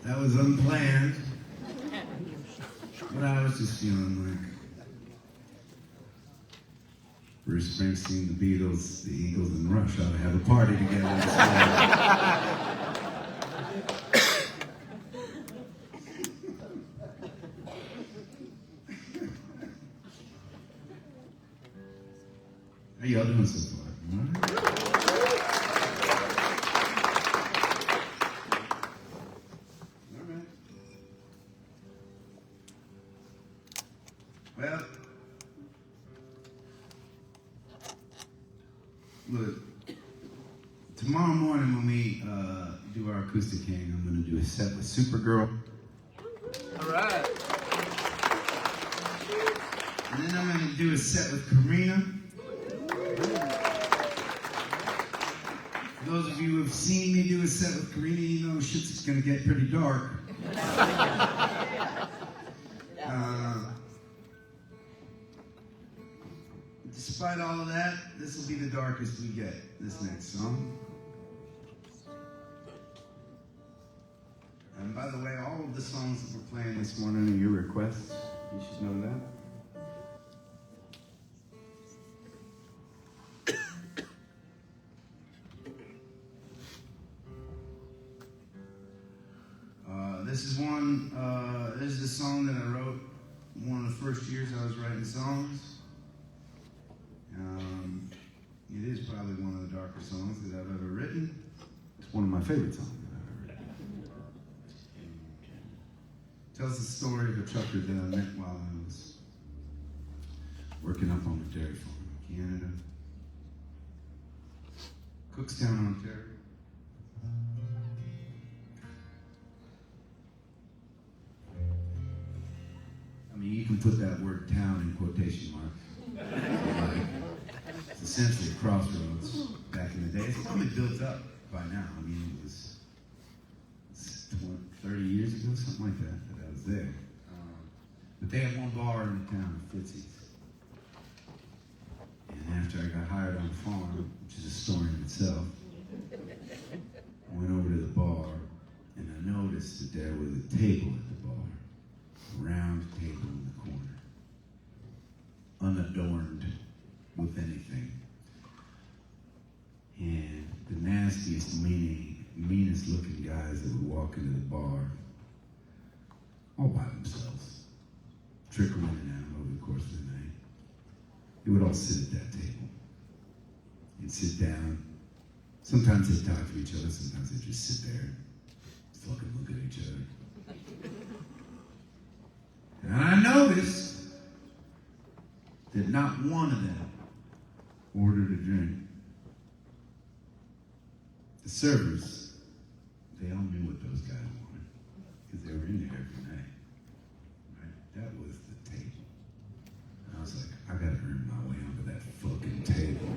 That was unplanned, but I was just feeling like Bruce Springsteen, the Beatles, the Eagles, and Rush ought to have a party together this morning. How y'all doing so far? All right? Look, tomorrow morning when we do our acoustic hang, I'm going to do a set with Supergirl. All right. And then I'm going to do a set with Karina. For those of you who have seen me do a set with Karina, you know shit's going to get pretty dark. Despite all of that, this will be the darkest we get, this next song. And by the way, all of the songs that we're playing this morning are your requests. You should know that. This is a song that I wrote one of the first years I was writing songs. It is probably one of the darker songs that I've ever written. It's one of my favorite songs that I've ever written. It tells the story of a trucker that I met while I was working up on a dairy farm in Canada. Cookstown, Ontario. I mean, you can put that word town in quotation marks. It's essentially a crossroads back in the day. It's probably built up by now. I mean, it was 30 years ago, something like that I was there. But they had one bar in the town, Fitzy's. And after I got hired on the farm, which is a story in itself, I went over to the bar and I noticed that there was a table at the bar. A round table in the corner, unadorned with anything. And the nastiest, meanest looking guys that would walk into the bar, all by themselves, trickle in and out over the course of the night. They would all sit at that table. They'd sit down. Sometimes they'd talk to each other, sometimes they'd just sit there, fucking look at each other. And I noticed that not one of them ordered a drink. The servers, they all knew what those guys wanted because they were in there every night. Right? That was the table. And I was like, I gotta earn my way onto that fucking table.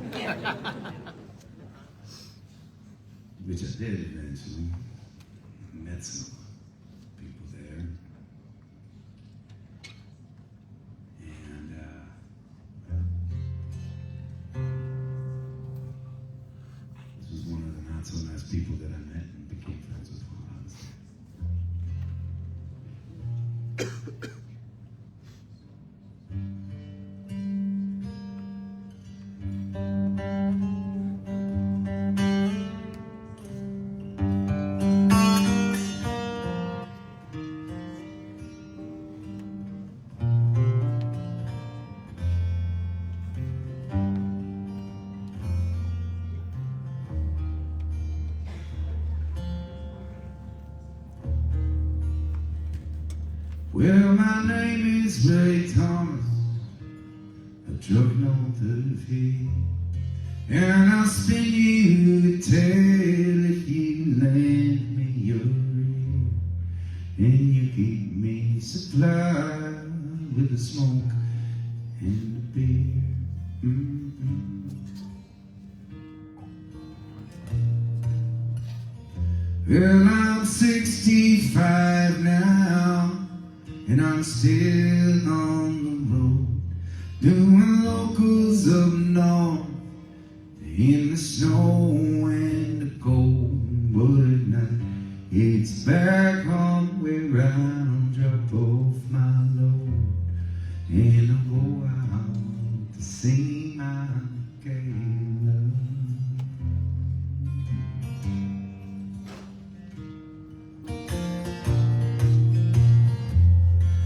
Which I did eventually. Met some people there. This was one of the not so nice people that I met and became friends with while I was there. Well, my name is Ray Thomas, a drug north of here, and I'll spin you a tale if you lend me your ear, and you keep me supplied with the smoke and the beer. Well, I'm 65 now, and I'm still on the road, doing locals up north, in the snow and the cold. But at night, it's back home where I'll drop off my load, and I'll go out to see my gay love.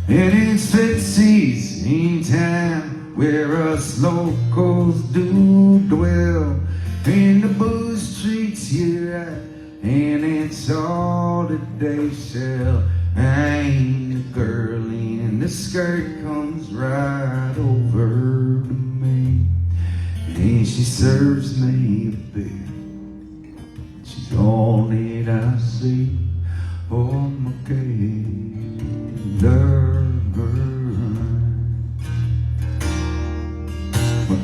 And it's Fitzy's in town where us locals do dwell, and the booze treats you right, and it's all that they sell. And the girl in the skirt comes right over to me, and she serves me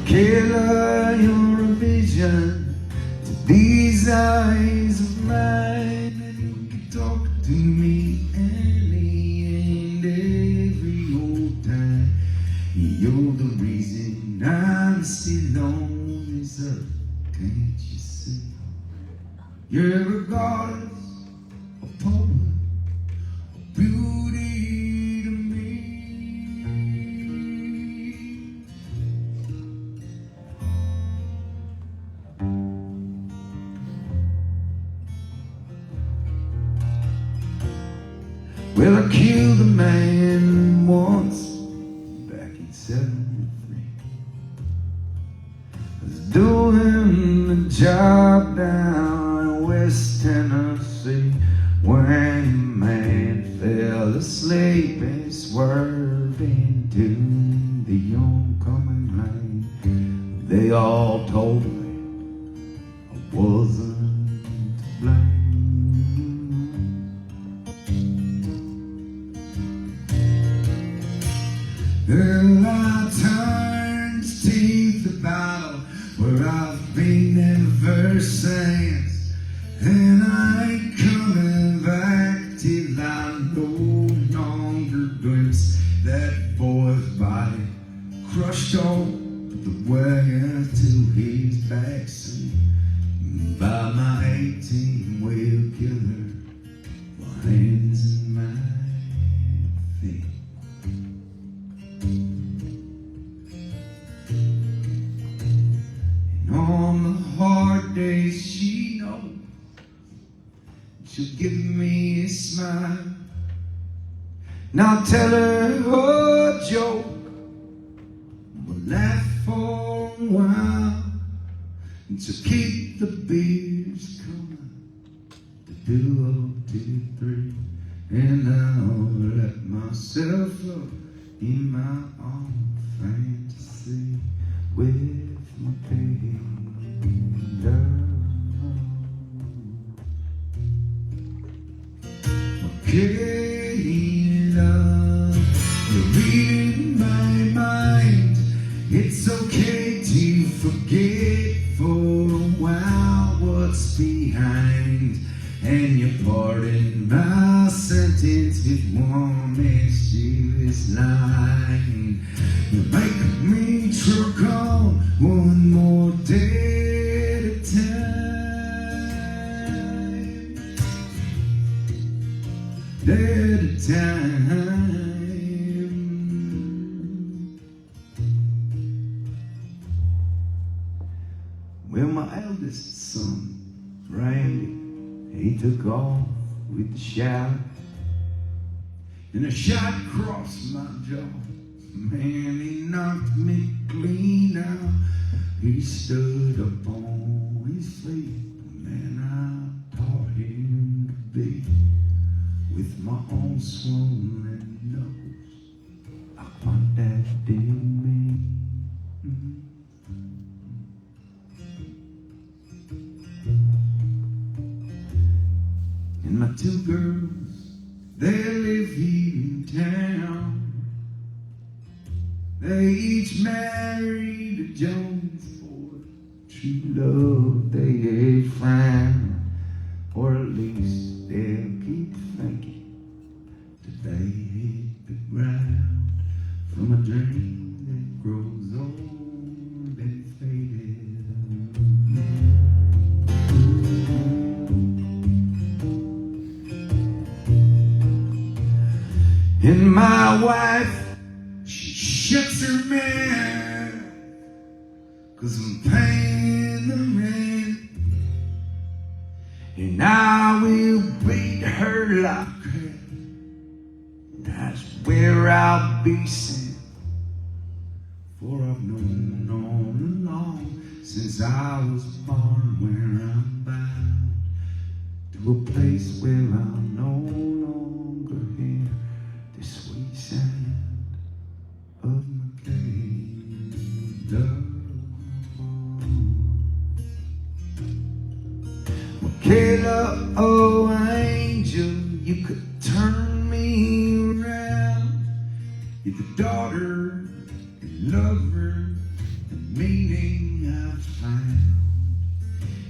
Killer, you're a vision to these eyes of mine, and you can talk to me any and every old time. You're the reason I'm still on this earth, can't you see? You're a goddess, a poet, a beauty to me. Well, I killed a man once back in '73. I was doing a job down in West Tennessee when a man fell asleep and swerved into the oncoming lane. They all told me I wasn't to blame. Well, I turned to take the battle where I've been ever since, and I ain't coming back till I no longer glimpse that boy's body crushed on the way to his backseat by my 18-wheel killer, my hands and my feet. On the hard days she knows, she'll give me a smile. Now tell her a joke, we'll laugh for a while. So keep the beers coming, to 203, and I'll let myself up in my own fantasy with my pain. Okay, love, you're reading my mind. It's okay to forget for a while what's behind, and you pardon my sentence with one mischievous line. You make me choke on one more day at a time, day at a time. Well, my eldest son, Randy, he took off with the shout, and a shot crossed my jaw. Man, he knocked me clean out. He stood up on his feet. Man, I taught him to be with my own swollen nose, like my dad did me. And my two girls, they live here in town. They each married a Jones for true love they had found, or at least they'll keep thinking that they hit the ground from a dream that grows old and faded. And my wife, shuts her mouth, 'cause I'm paying the rent, and I will beat her like hell. That's where I'll be sent, for I've known all along, since I was born, where I'm bound to a place where I'll no longer hear the sweet sound of my cage love. Michaela, oh angel, you could turn me around. You're the daughter and lover the meaning I've found.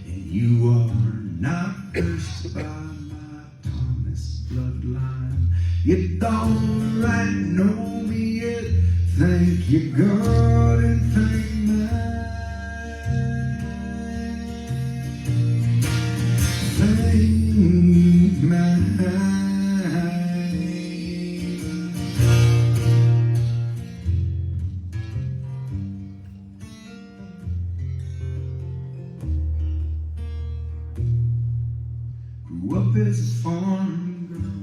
And you are not cursed by my Thomas bloodline. You don't right know me yet. Thank you, God, and thank man. Thank man. Grew up as a farm girl.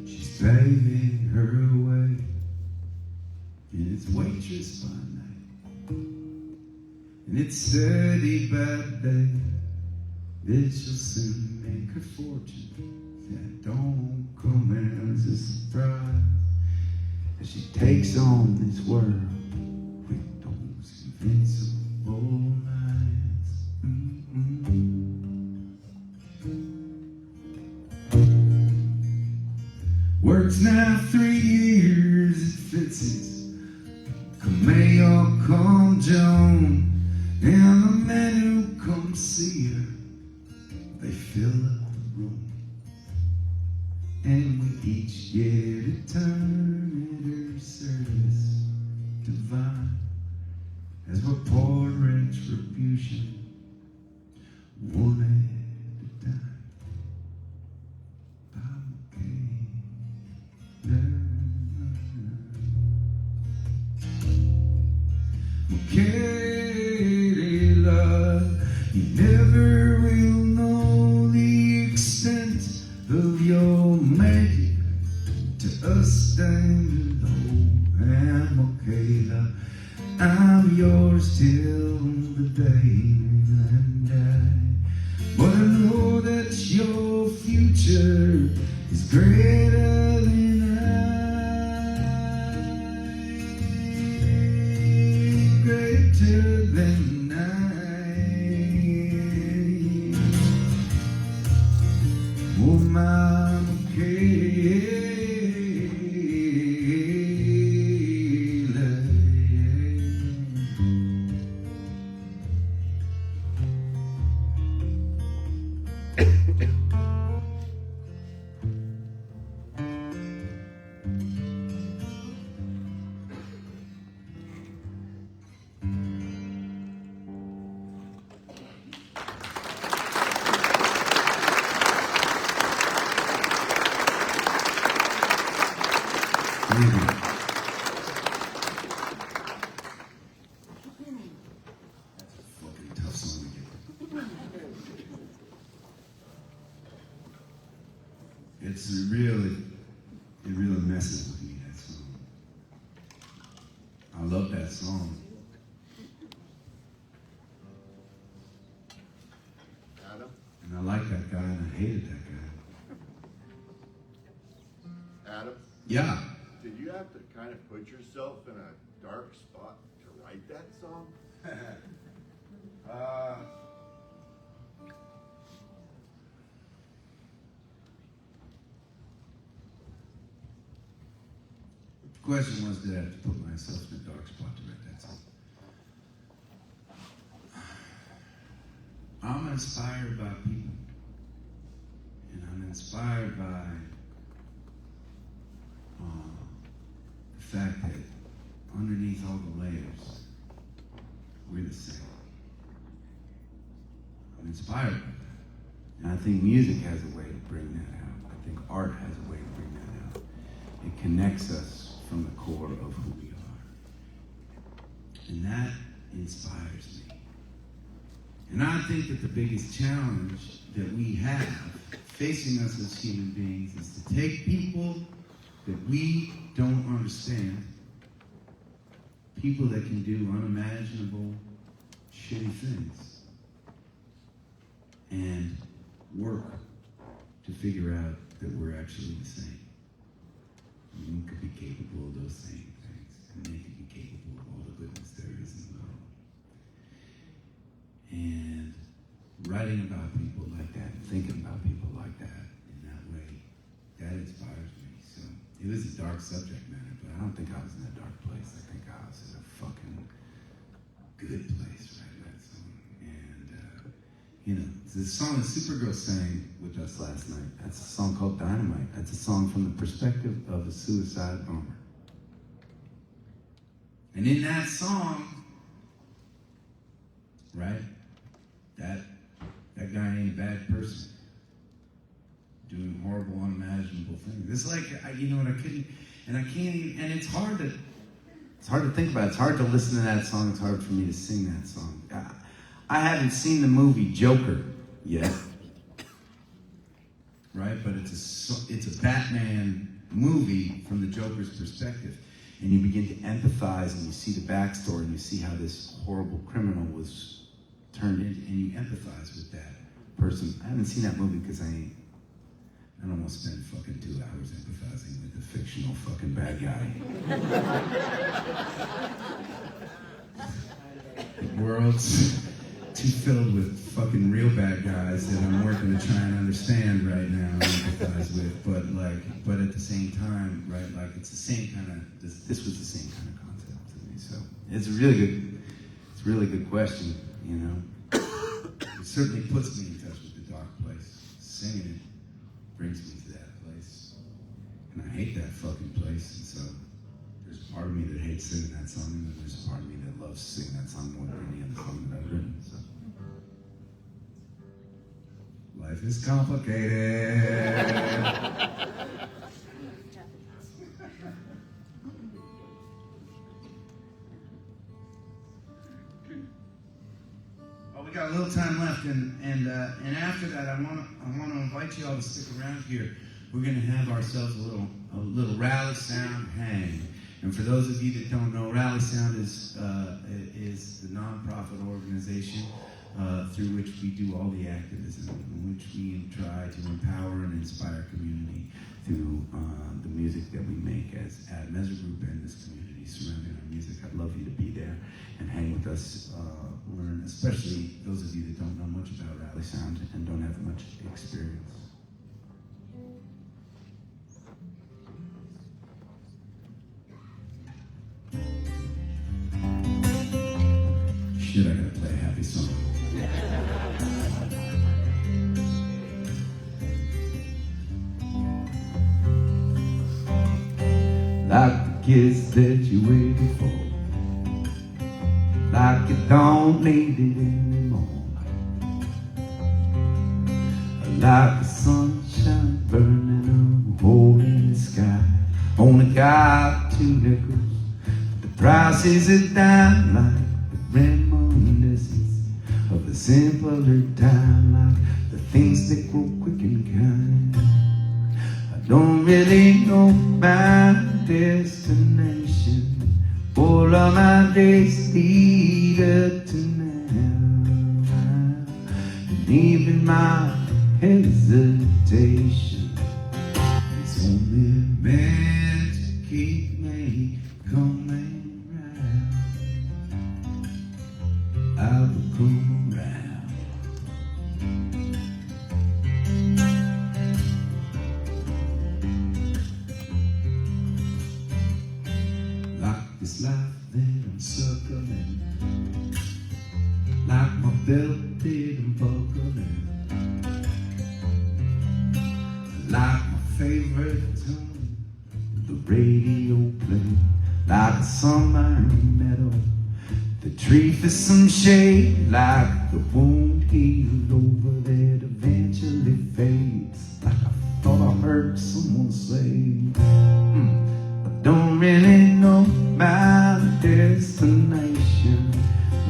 She's paving her way, and it's waitress by night, and it's steady bad day. That she'll soon make her fortune. That don't come as a surprise, as she takes on this world with those invincible eyes. Works now 3 years at Fitz's, Camille come Joan, and the men who come see her, they fill up the room, and we each get a turn at her service divine, as we're poor retribution, one at a time. I'm okay, love, you never will know the extent of your magic to us down below. I'm okay, love, I'm yours till the day I die. But I know that your future is greater than greater than oh, my Michaela. That's a fucking tough song to get. It really messes with me, that song. I love that song. Adam? And I like that guy and I hated that guy. Adam? Yeah. Did you have to kind of put yourself in a dark spot to write that song? The question was, did I have to put myself in a dark spot to write that song? I'm inspired by people. And I'm inspired by the fact that underneath all the layers, we're the same. I'm inspired by that. And I think music has a way to bring that out. I think art has a way to bring that out. It connects us from the core of who we are. And that inspires me. And I think that the biggest challenge that we have facing us as human beings is to take people that we don't understand, people that can do unimaginable, shitty things, and work to figure out that we're actually the same. We could be capable of those same things, and they could be capable of all the goodness there is in the world. And writing about people like that, thinking about people like that in that way, that inspires me. So it was a dark subject matter, but I don't think I was in a dark place. I think I was in a fucking You know, the song that Supergirl sang with us last night, that's a song called Dynamite. That's a song from the perspective of a suicide bomber. And in that song, right, that guy ain't a bad person doing horrible, unimaginable things. It's like, you know what, I can't even, and it's hard to think about. It's hard to listen to that song. It's hard for me to sing that song. I haven't seen the movie Joker yet, right? But it's a Batman movie from the Joker's perspective. And you begin to empathize, and you see the backstory, and you see how this horrible criminal was turned into, and you empathize with that person. I haven't seen that movie because I don't want to spend fucking 2 hours empathizing with a fictional fucking bad guy. The world's too filled with fucking real bad guys that I'm working to try and understand right now and empathize with, but at the same time, right, like it's the same kind of, this was the same kind of concept to me, so it's a really good question, you know. It certainly puts me in touch with the dark place. Singing it brings me to that place, and I hate that fucking place, and so there's a part of me that hates singing that song, and then there's a part of me that loves singing that song more than any other song that I've written, so. Life is complicated. Well, we got a little time left, and after that, I want to invite you all to stick around here. We're going to have ourselves a little Rally Sound hang. And for those of you that don't know, Rally Sound is the nonprofit organization through which we do all the activism, in which we try to empower and inspire community through the music that we make as Ezra Group and this community surrounding our music. I'd love you to be there and hang with us, learn, especially those of you that don't know much about Rally Sound and don't have much experience. Shit, I gotta play a happy song. Like the kiss that you waited for, like you don't need it anymore, like the sunshine burning a hole in the sky. Only got 2 nickels, the price is a dime, like the reminiscence of the simpler time, like the things that grow quick and kind. I don't really know my destination, all of my days lead up to now, and even my hesitation is only meant to keep me coming round. I will come round. Like this life that I'm circling, like my belt didn't buckling, like my favorite tune, the radio play, like a summer meadow, the tree for some shade, like the wound healed over that eventually fades, like I thought I heard someone say, I don't really know my destination,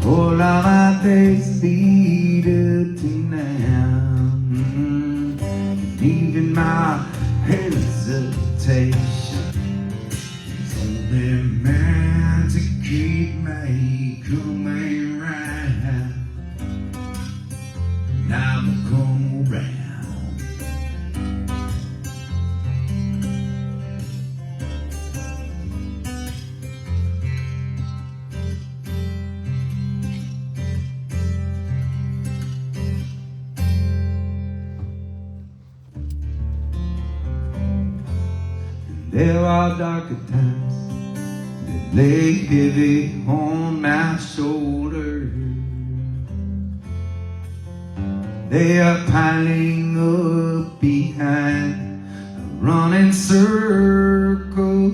all of my days lead up to now, and even my hesitation is only meant to keep me coming round, and I will come around. There are darker times that lay heavy on my shoulder, They are piling up behind a running circle,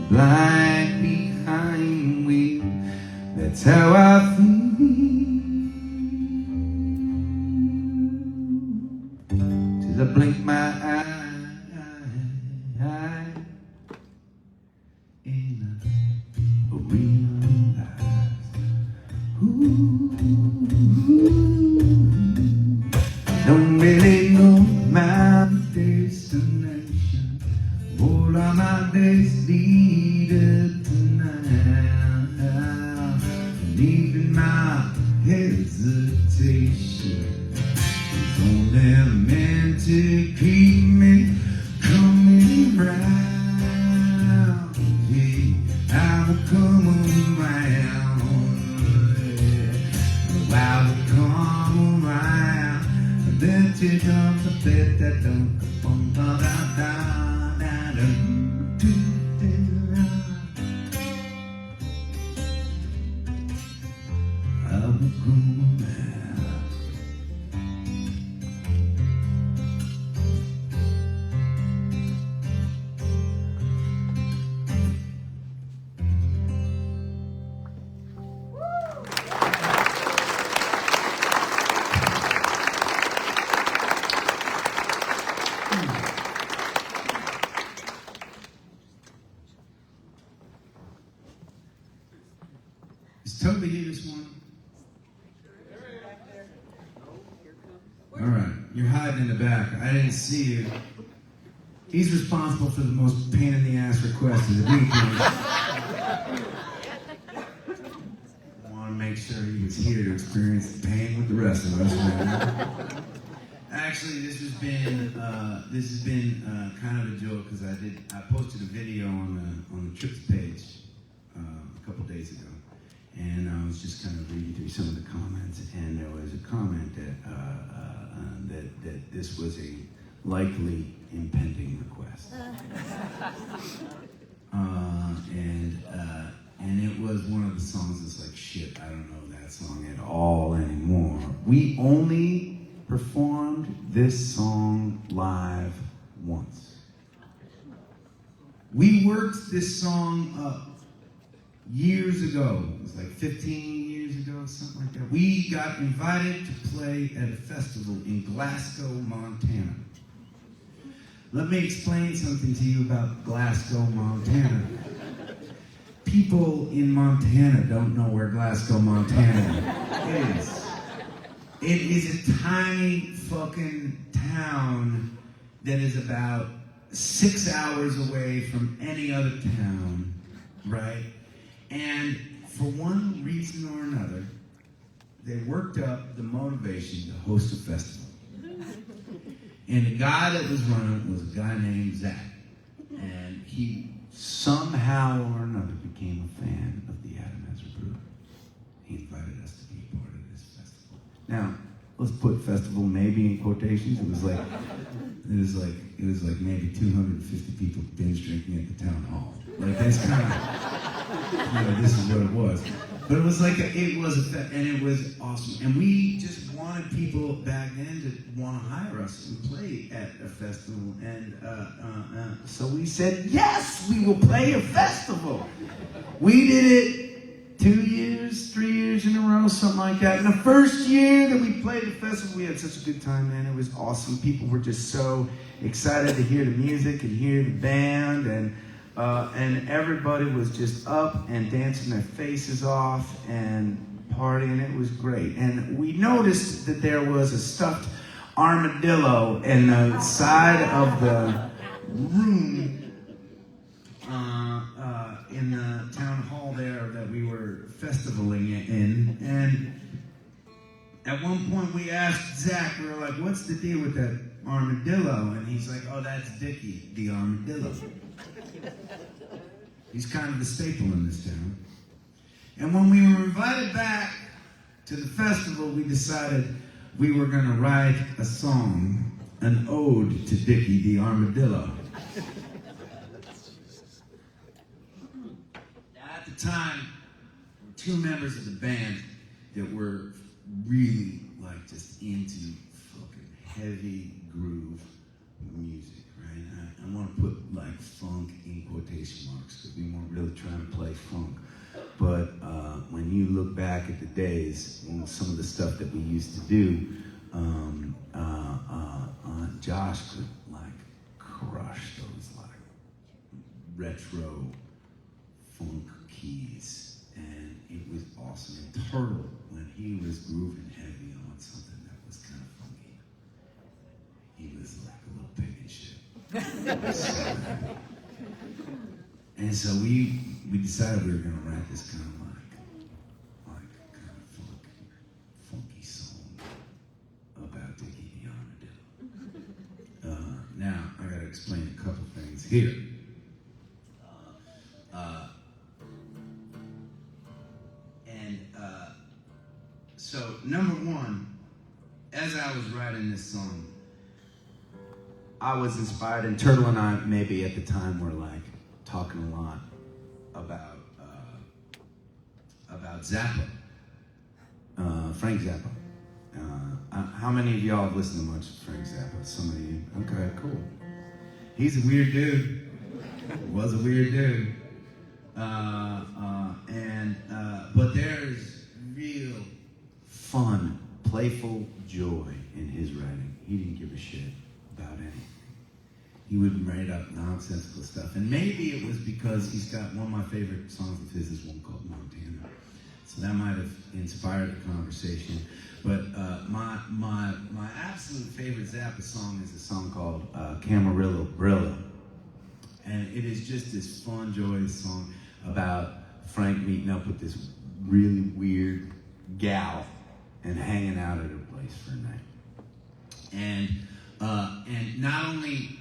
blind behind wheel. That's how I feel till I blink my eye and I realize, don't really know my destination. All of my days lead up tonight. And even my hesitation is only meant to keep me coming round. Yeah, I will come around. Yeah, I will come around. And then you don't forget that don't come down, down, down, down, down. I will come around. Is Toby here this morning? All right, you're hiding in the back. I didn't see you. He's responsible for the most pain in the ass request of the weekend. I want to make sure he was here to experience the pain with the rest of us, man. Actually, this has been kind of a joke because I posted a video on the Trips page a couple days ago. And I was just kind of reading through some of the comments, and there was a comment that this was a likely impending request, and it was one of the songs that's like, shit, I don't know that song at all anymore. We only performed this song live once. We worked this song up years ago. It was like 15 years ago, something like that. We got invited to play at a festival in Glasgow, Montana. Let me explain something to you about Glasgow, Montana. People in Montana don't know where Glasgow, Montana is. It is a tiny fucking town that is about 6 hours away from any other town, right? And for one reason or another, they worked up the motivation to host a festival. And the guy that was running was a guy named Zach. And he somehow or another became a fan of the Ezra group. He invited us to be a part of this festival. Now, let's put festival maybe in quotations. It was like maybe 250 people binge drinking at the town hall. Like that's kind of this is what it was. But it was like and it was awesome. And we just wanted people back then to want to hire us and play at a festival. And so we said, yes, we will play a festival. We did it 2 years, 3 years in a row, something like that. And the first year that we played the festival, we had such a good time, man. It was awesome. People were just so excited to hear the music and hear the band, and everybody was just up and dancing their faces off and partying. It was great. And we noticed that there was a stuffed armadillo in the side of the room in the town hall there that we were festivaling in. And at one point we asked Zach, we were like, what's the deal with that armadillo? And he's like, oh, that's Dickie, the armadillo. He's kind of the staple in this town. And when we were invited back to the festival, we decided we were going to write a song, an ode to Dickie the armadillo. At the time, two members of the band, that were really like just into fucking heavy groove music, right? I want to put like funk in quotation marks because we weren't really trying to play funk. But when you look back at the days, some of the stuff that we used to do, Josh could like crush those like retro funk keys, and it was awesome. And Turtle, when he was grooving heavy on something that was kind of funky, he was like a little pig and shit. And so we decided we were gonna write this kind of like kind of funky song about Dickie the Armadillo. Now I gotta explain a couple things here. So number one, as I was writing this song, I was inspired, and Turtle and I maybe at the time were like talking a lot about Zappa, Frank Zappa. How many of y'all have listened to much Frank Zappa? Some of you. Okay, cool. He's a weird dude. Was a weird dude. But there's real fun, playful joy in his writing. He didn't give a shit about anything. He would write up nonsensical stuff. And maybe it was because he's got one of my favorite songs of his is one called Montana. So that might have inspired the conversation. But my absolute favorite Zappa song is a song called Camarillo Brillo. And it is just this fun, joyous song about Frank meeting up with this really weird gal and hanging out at her place for a night. And not only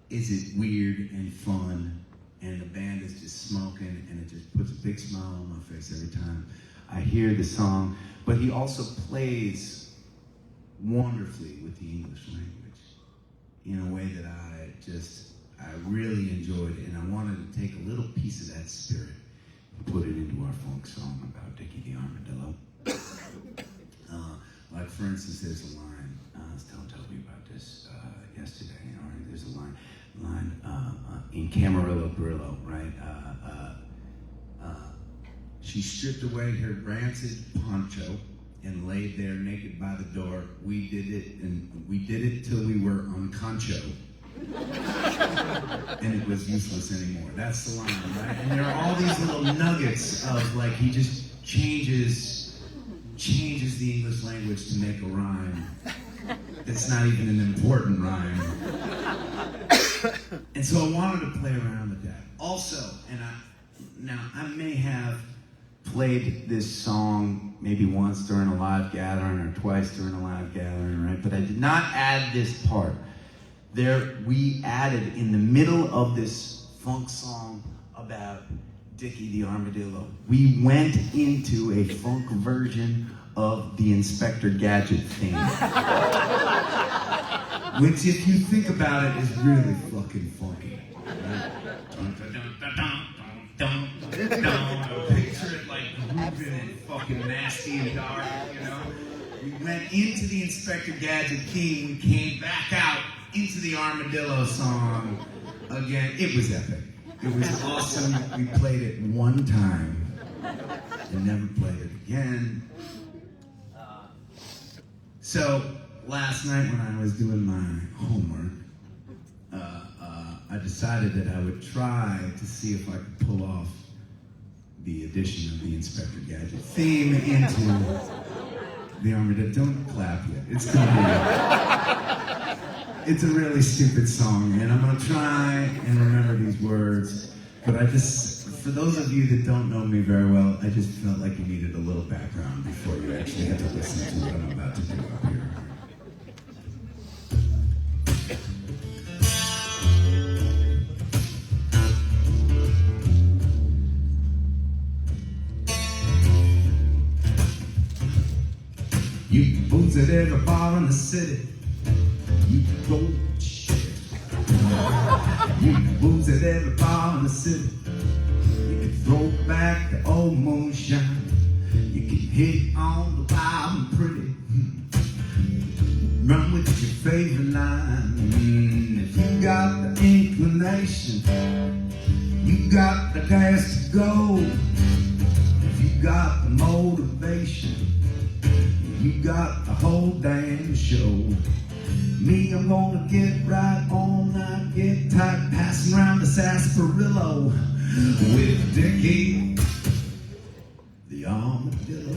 is it weird and fun, and the band is just smoking, and it just puts a big smile on my face every time I hear the song, but he also plays wonderfully with the English language in a way that I really enjoyed, and I wanted to take a little piece of that spirit and put it into our funk song about Dickie the Armadillo. Like for instance, there's a line, I was telling Toby about this yesterday, right? There's a line in Camarillo Brillo, right? She stripped away her rancid poncho and laid there naked by the door. We did it till we were on concho. And it was useless anymore. That's the line, right? And there are all these little nuggets of like, he just changes the English language to make a rhyme that's not even an important rhyme. And so I wanted to play around with that. Also, I may have played this song maybe once during a live gathering or twice during a live gathering, right? But I did not add this part. We added in the middle of this funk song about Dickie the Armadillo, we went into a funk version of the Inspector Gadget theme. Which, if you think about it, is really fucking funky. Right? Picture it like grooving and fucking nasty and dark, you know? We went into the Inspector Gadget theme, we came back out into the Armadillo song again. It was epic. It was awesome. We played it one time and never played it again. So last night when I was doing my homework, I decided that I would try to see if I could pull off the addition of the Inspector Gadget theme into the Armadillo. Don't clap yet. It's a really stupid song, and I'm gonna try and remember these words. But for those of you that don't know me very well, I just felt like you needed a little background before you actually had to listen to what I'm about to do up here. You can booze at every bar in the city. You can go shit. You can booze at every bar in the city. You can throw back the old moonshine. You can hit on the wild and pretty. Run with your favorite line. If you got the inclination, you got the gas to go. If you got the motivation, you got the whole damn show. Me, I'm gonna get right on, not get tight, passing around the sarsaparilla with Dickie, the armadillo.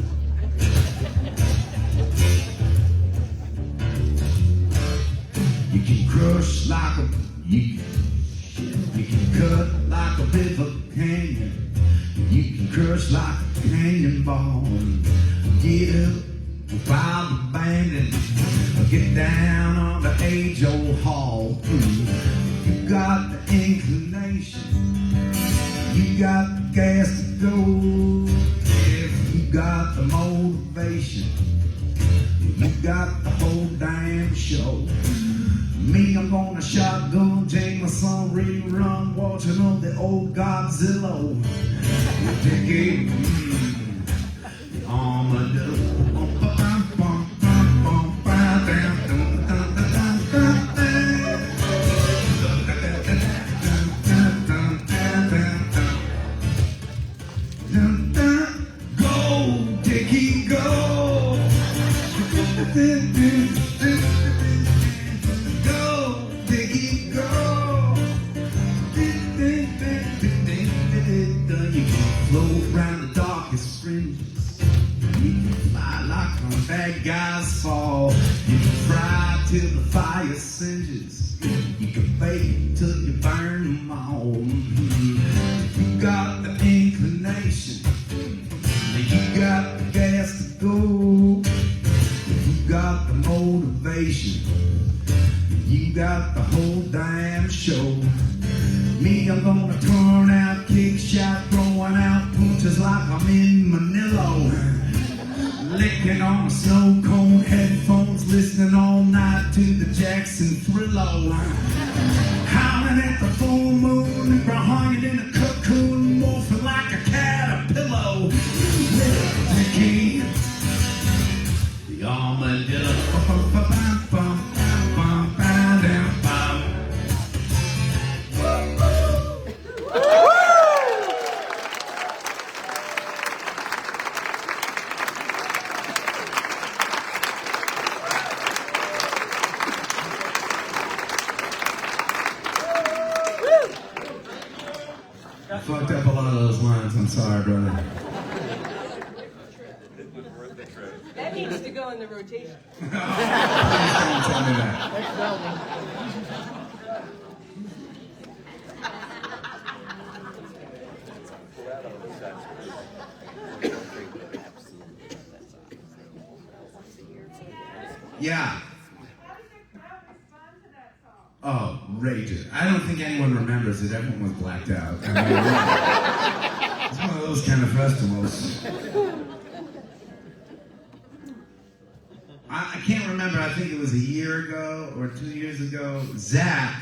You can crush like you can cut like a river canyon. You can crush like a cannonball. Get up, file the band, and get down on the age-old hall. You got the inclination, you got the gas to go. If you got the motivation, you got the whole damn show. Me, I'm gonna shotgun Jameson, rerun, watching on the old Godzilla. Dickie, the armadillo. Go, Dickie, go. Go, Dickie, go. You can float around the darkest fringes. You can fly like when bad guys fall. You can fry till the fire singes. You can bake till you burn them all. You got the inclination, you got the gas to go. You got the motivation, you got the whole damn show. Me, I'm gonna turn out, kick, shout, throwing out punches like I'm in Manila. Licking on a snow cone, headphones, listening all night to the Jackson Thriller. Howling at the full moon, hanging in a cocoon, morphing like a caterpillar. Dickie, the armadillo. I fucked up a lot of those lines. I'm sorry, brother. That needs to go in the rotation. Please don't tell me that. Yeah. Oh, raging. I don't think anyone remembers it. Everyone was blacked out. I mean, it's one of those kind of festivals. I can't remember. I think it was a year ago or 2 years ago. Zach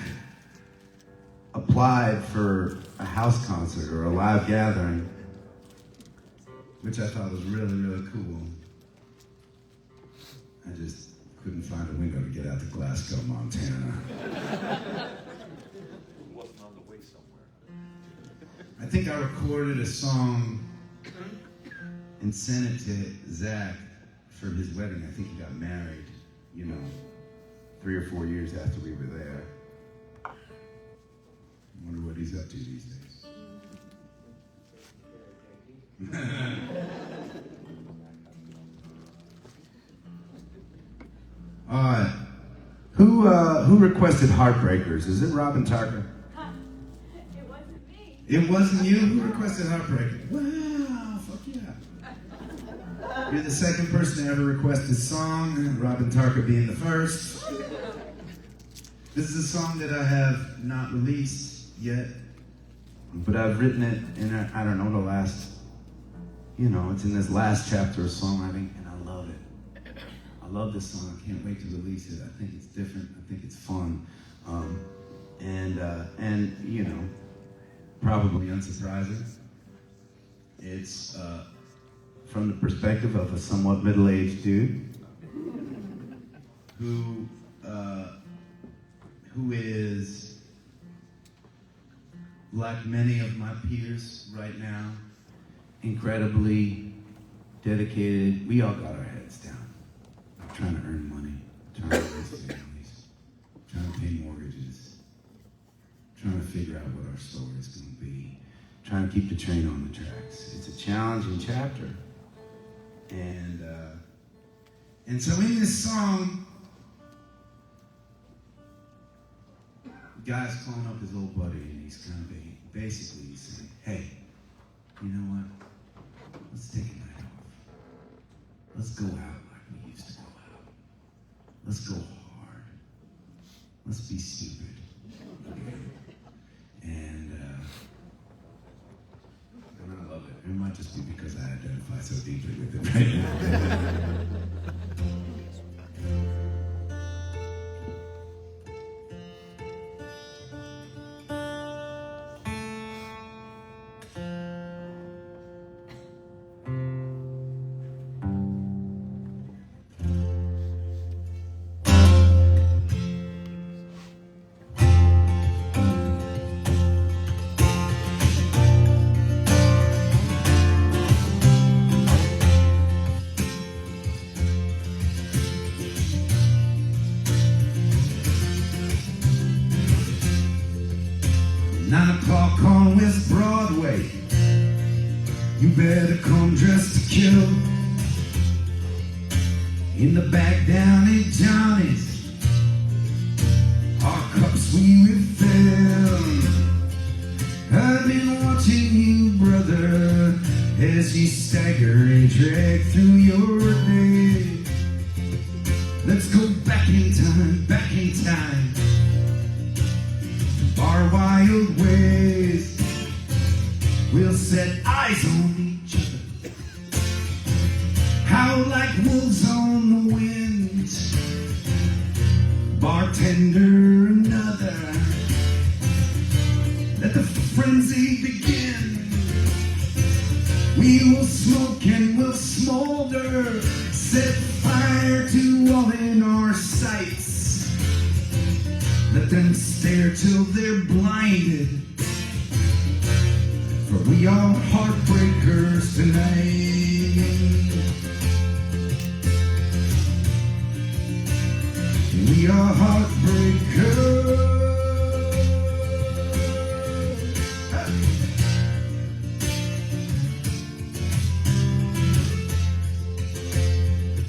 applied for a house concert or a live gathering, which I thought was really, really cool. I just couldn't find a window to get out to Glasgow, Montana. Wasn't on the way somewhere. I think I recorded a song and sent it to Zach for his wedding. I think he got married, 3 or 4 years after we were there. I wonder what he's up to these days. Who requested Heartbreakers? Is it Robin Tarker? It wasn't me. It wasn't you who requested Heartbreakers? Wow, fuck yeah. You're the second person to ever request this song, Robin Tarker being the first. This is a song that I have not released yet, but I've written it in, I don't know, the last, it's in this last chapter of songwriting, and I love it. I love this song. I can't wait to release it. I think it's different. I think it's fun. And probably unsurprising, it's from the perspective of a somewhat middle-aged dude who is, like many of my peers right now, incredibly dedicated. We all got our heads down. I'm trying to earn money, trying to raise families, trying to pay mortgages, trying to figure out what our story is going to be, trying to keep the train on the tracks. It's a challenging chapter. And so in this song, the guy's calling up his old buddy, and he's kind of basically saying, hey, you know what? Let's take a night off. Let's go out like we used to go out. Let's go hard. Let's be stupid. And I love it. It might just be because I identify so deeply with it right now. On West Broadway, you better come dressed to kill. In the back down at Johnny's, our cups we refill. I've been watching you, brother, as you stagger and drag through your day. Let's go back in time, our wild ways. We'll set eyes on each other, howl like wolves on the wind. Bartender, another, let the frenzy begin. We will smoke and we'll smolder, set fire to all in our sights. Let them stare till they're blinded, for we are heartbreakers tonight. We are heartbreakers.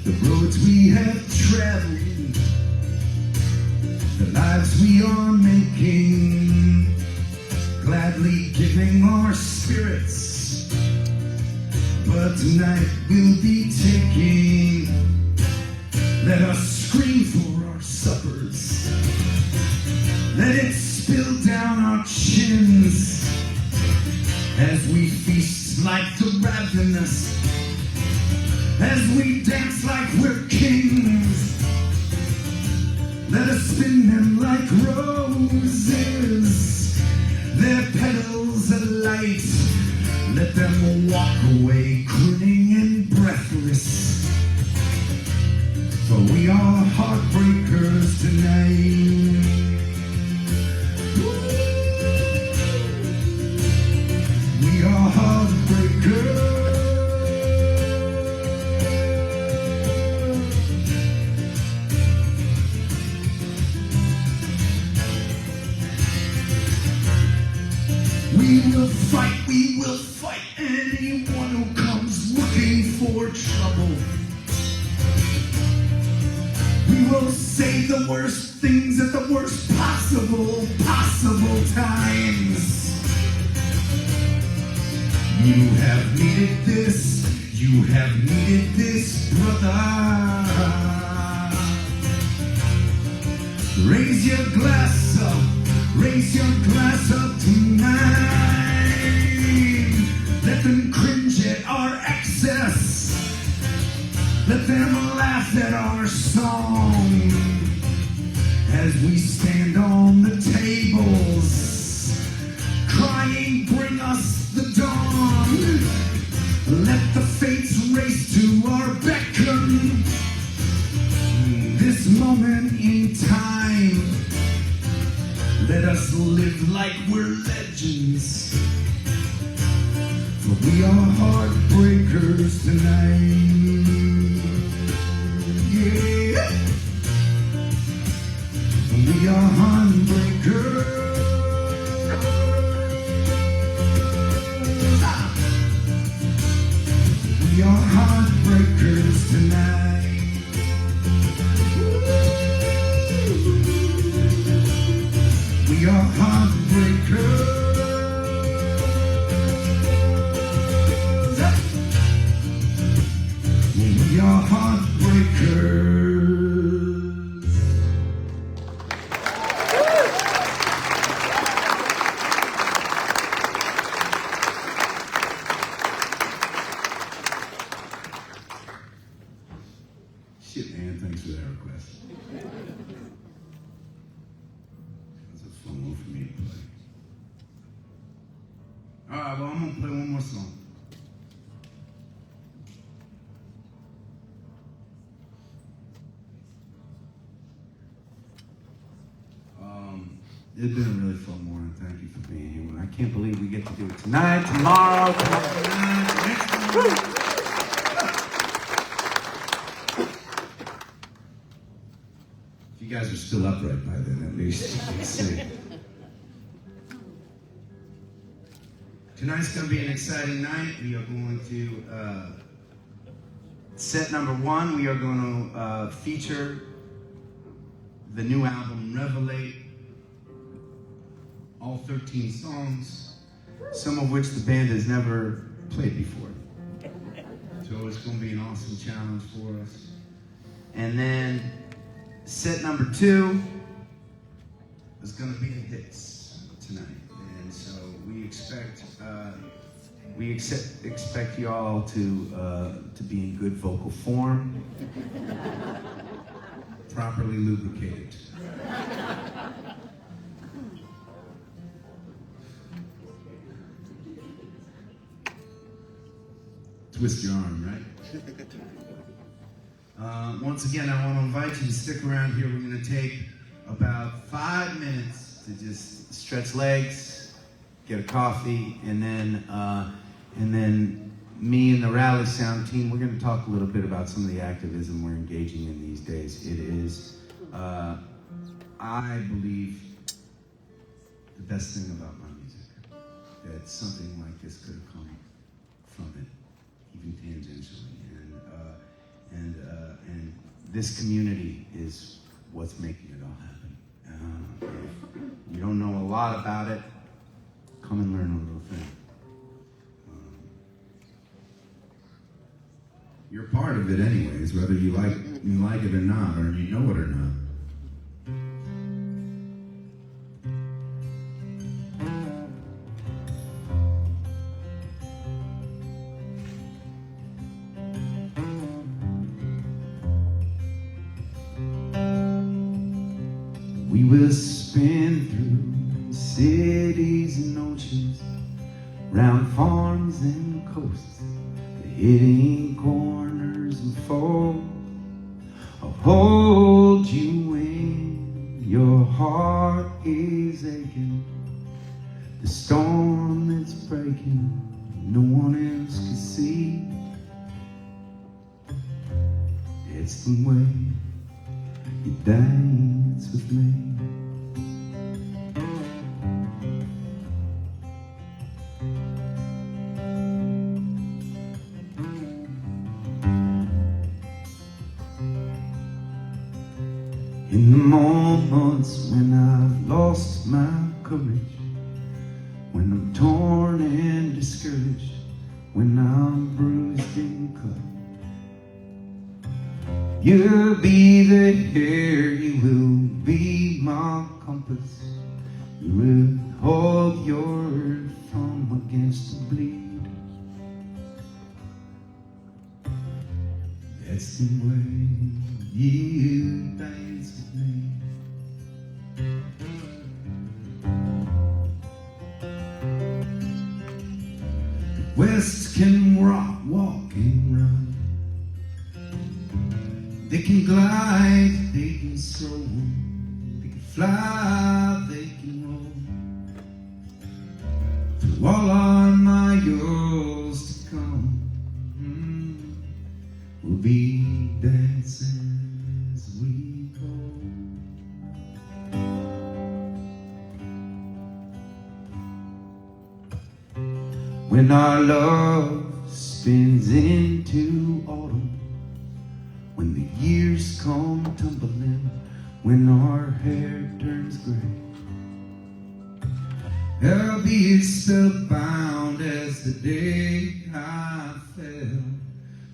The roads we have traveled, the lives we are making, gladly giving our spirits, but tonight we'll be taking. Let us scream for our suppers, let it spill down our chins, as we feast like the ravenous, as we dance like we're kings. Let us spin them like roses, their petals alight. Let them walk away grinning and breathless, for we are heartbreakers tonight. We are heartbreakers. We will fight anyone who comes looking for trouble. We will say the worst things at the worst possible times. You have needed this, brother. Raise your glass up tonight. Let them cringe at our excess. Let them laugh at our song, as we stand on the tables, crying, bring us the dawn. Let the fates So live like we're legends, for we are heartbreakers tonight. Yeah, we are heartbreakers. We are heartbreakers tonight. We are heartbreakers. We are heartbreakers. Shit, man, thanks for that request. That's a fun one for me to play. Alright, well, I'm gonna play one more song. It's been a really fun morning. Thank you for being here. I can't believe we get to do it tonight, tomorrow, next week. If you guys are still upright by then, at least you can see. Tonight's going to be an exciting night. We are going to, set number 1, we are going to feature the new album, Revelate. All 13 songs, some of which the band has never played before. So it's going to be an awesome challenge for us. And then set number 2 is going to be the hits tonight. And so we expect you all to be in good vocal form, properly lubricated. Twist your arm, right? Once again, I want to invite you to stick around here. We're going to take about 5 minutes to just stretch legs, get a coffee, and then me and the Rally Sound team, we're going to talk a little bit about some of the activism we're engaging in these days. It is, I believe, the best thing about my music, that something like this could have come from it. Even tangentially, and this community is what's making it all happen. If you don't know a lot about it, come and learn a little thing. You're part of it anyways, whether you like it or not, or you know it or not. We will spin through cities and oceans, round farms and coasts, the hidden corners and folds. I'll hold you when your heart is aching, the storm that's breaking, no one else can see. It's the way you dance with me. In the moments when I've lost my courage, when I'm torn and discouraged, when I'm bruised and cut, you'll be there, you will be my compass. You will hold your thumb against the bleed. That's the way you dance with me. The West can rock, walk, and run. They can glide, they can soar, they can fly, they can roll. all our miles to come, we'll be dancing as we go. When our love spins into autumn, when the years come tumbling, when our hair turns gray, I'll be spellbound as the day I fell.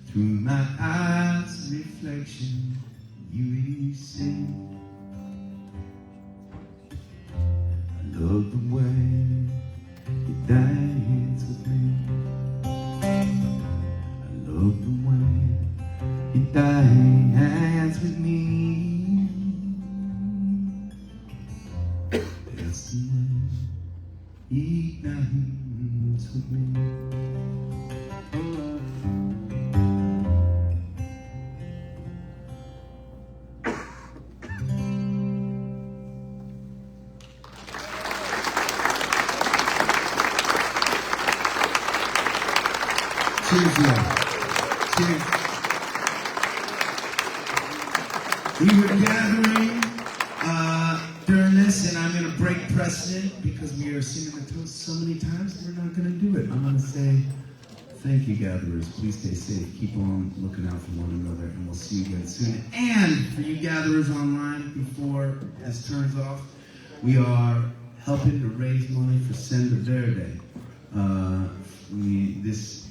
Through my eyes' reflection, you see. I love the way you dance with me. I love the way you dance with me. That's the way he dance with me. Cheers, y'all. Cheers. We were gathering during this, and I'm going to break precedent because we are singing the toast so many times, we're not going to do it. I'm going to say, thank you, gatherers. Please stay safe. Keep on looking out for one another, and we'll see you again soon. And for you gatherers online, before this turns off, we are helping to raise money for Senda Verde.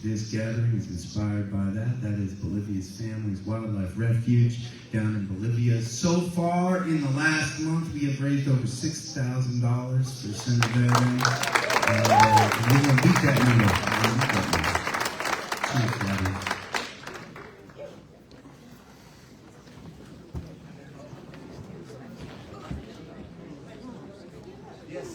This gathering is inspired by that. That is Bolivia's Families Wildlife Refuge down in Bolivia. So far, in the last month, we have raised over $6,000 for Senda Verde. We're going to beat that number. Cheers, gatherers. Yes.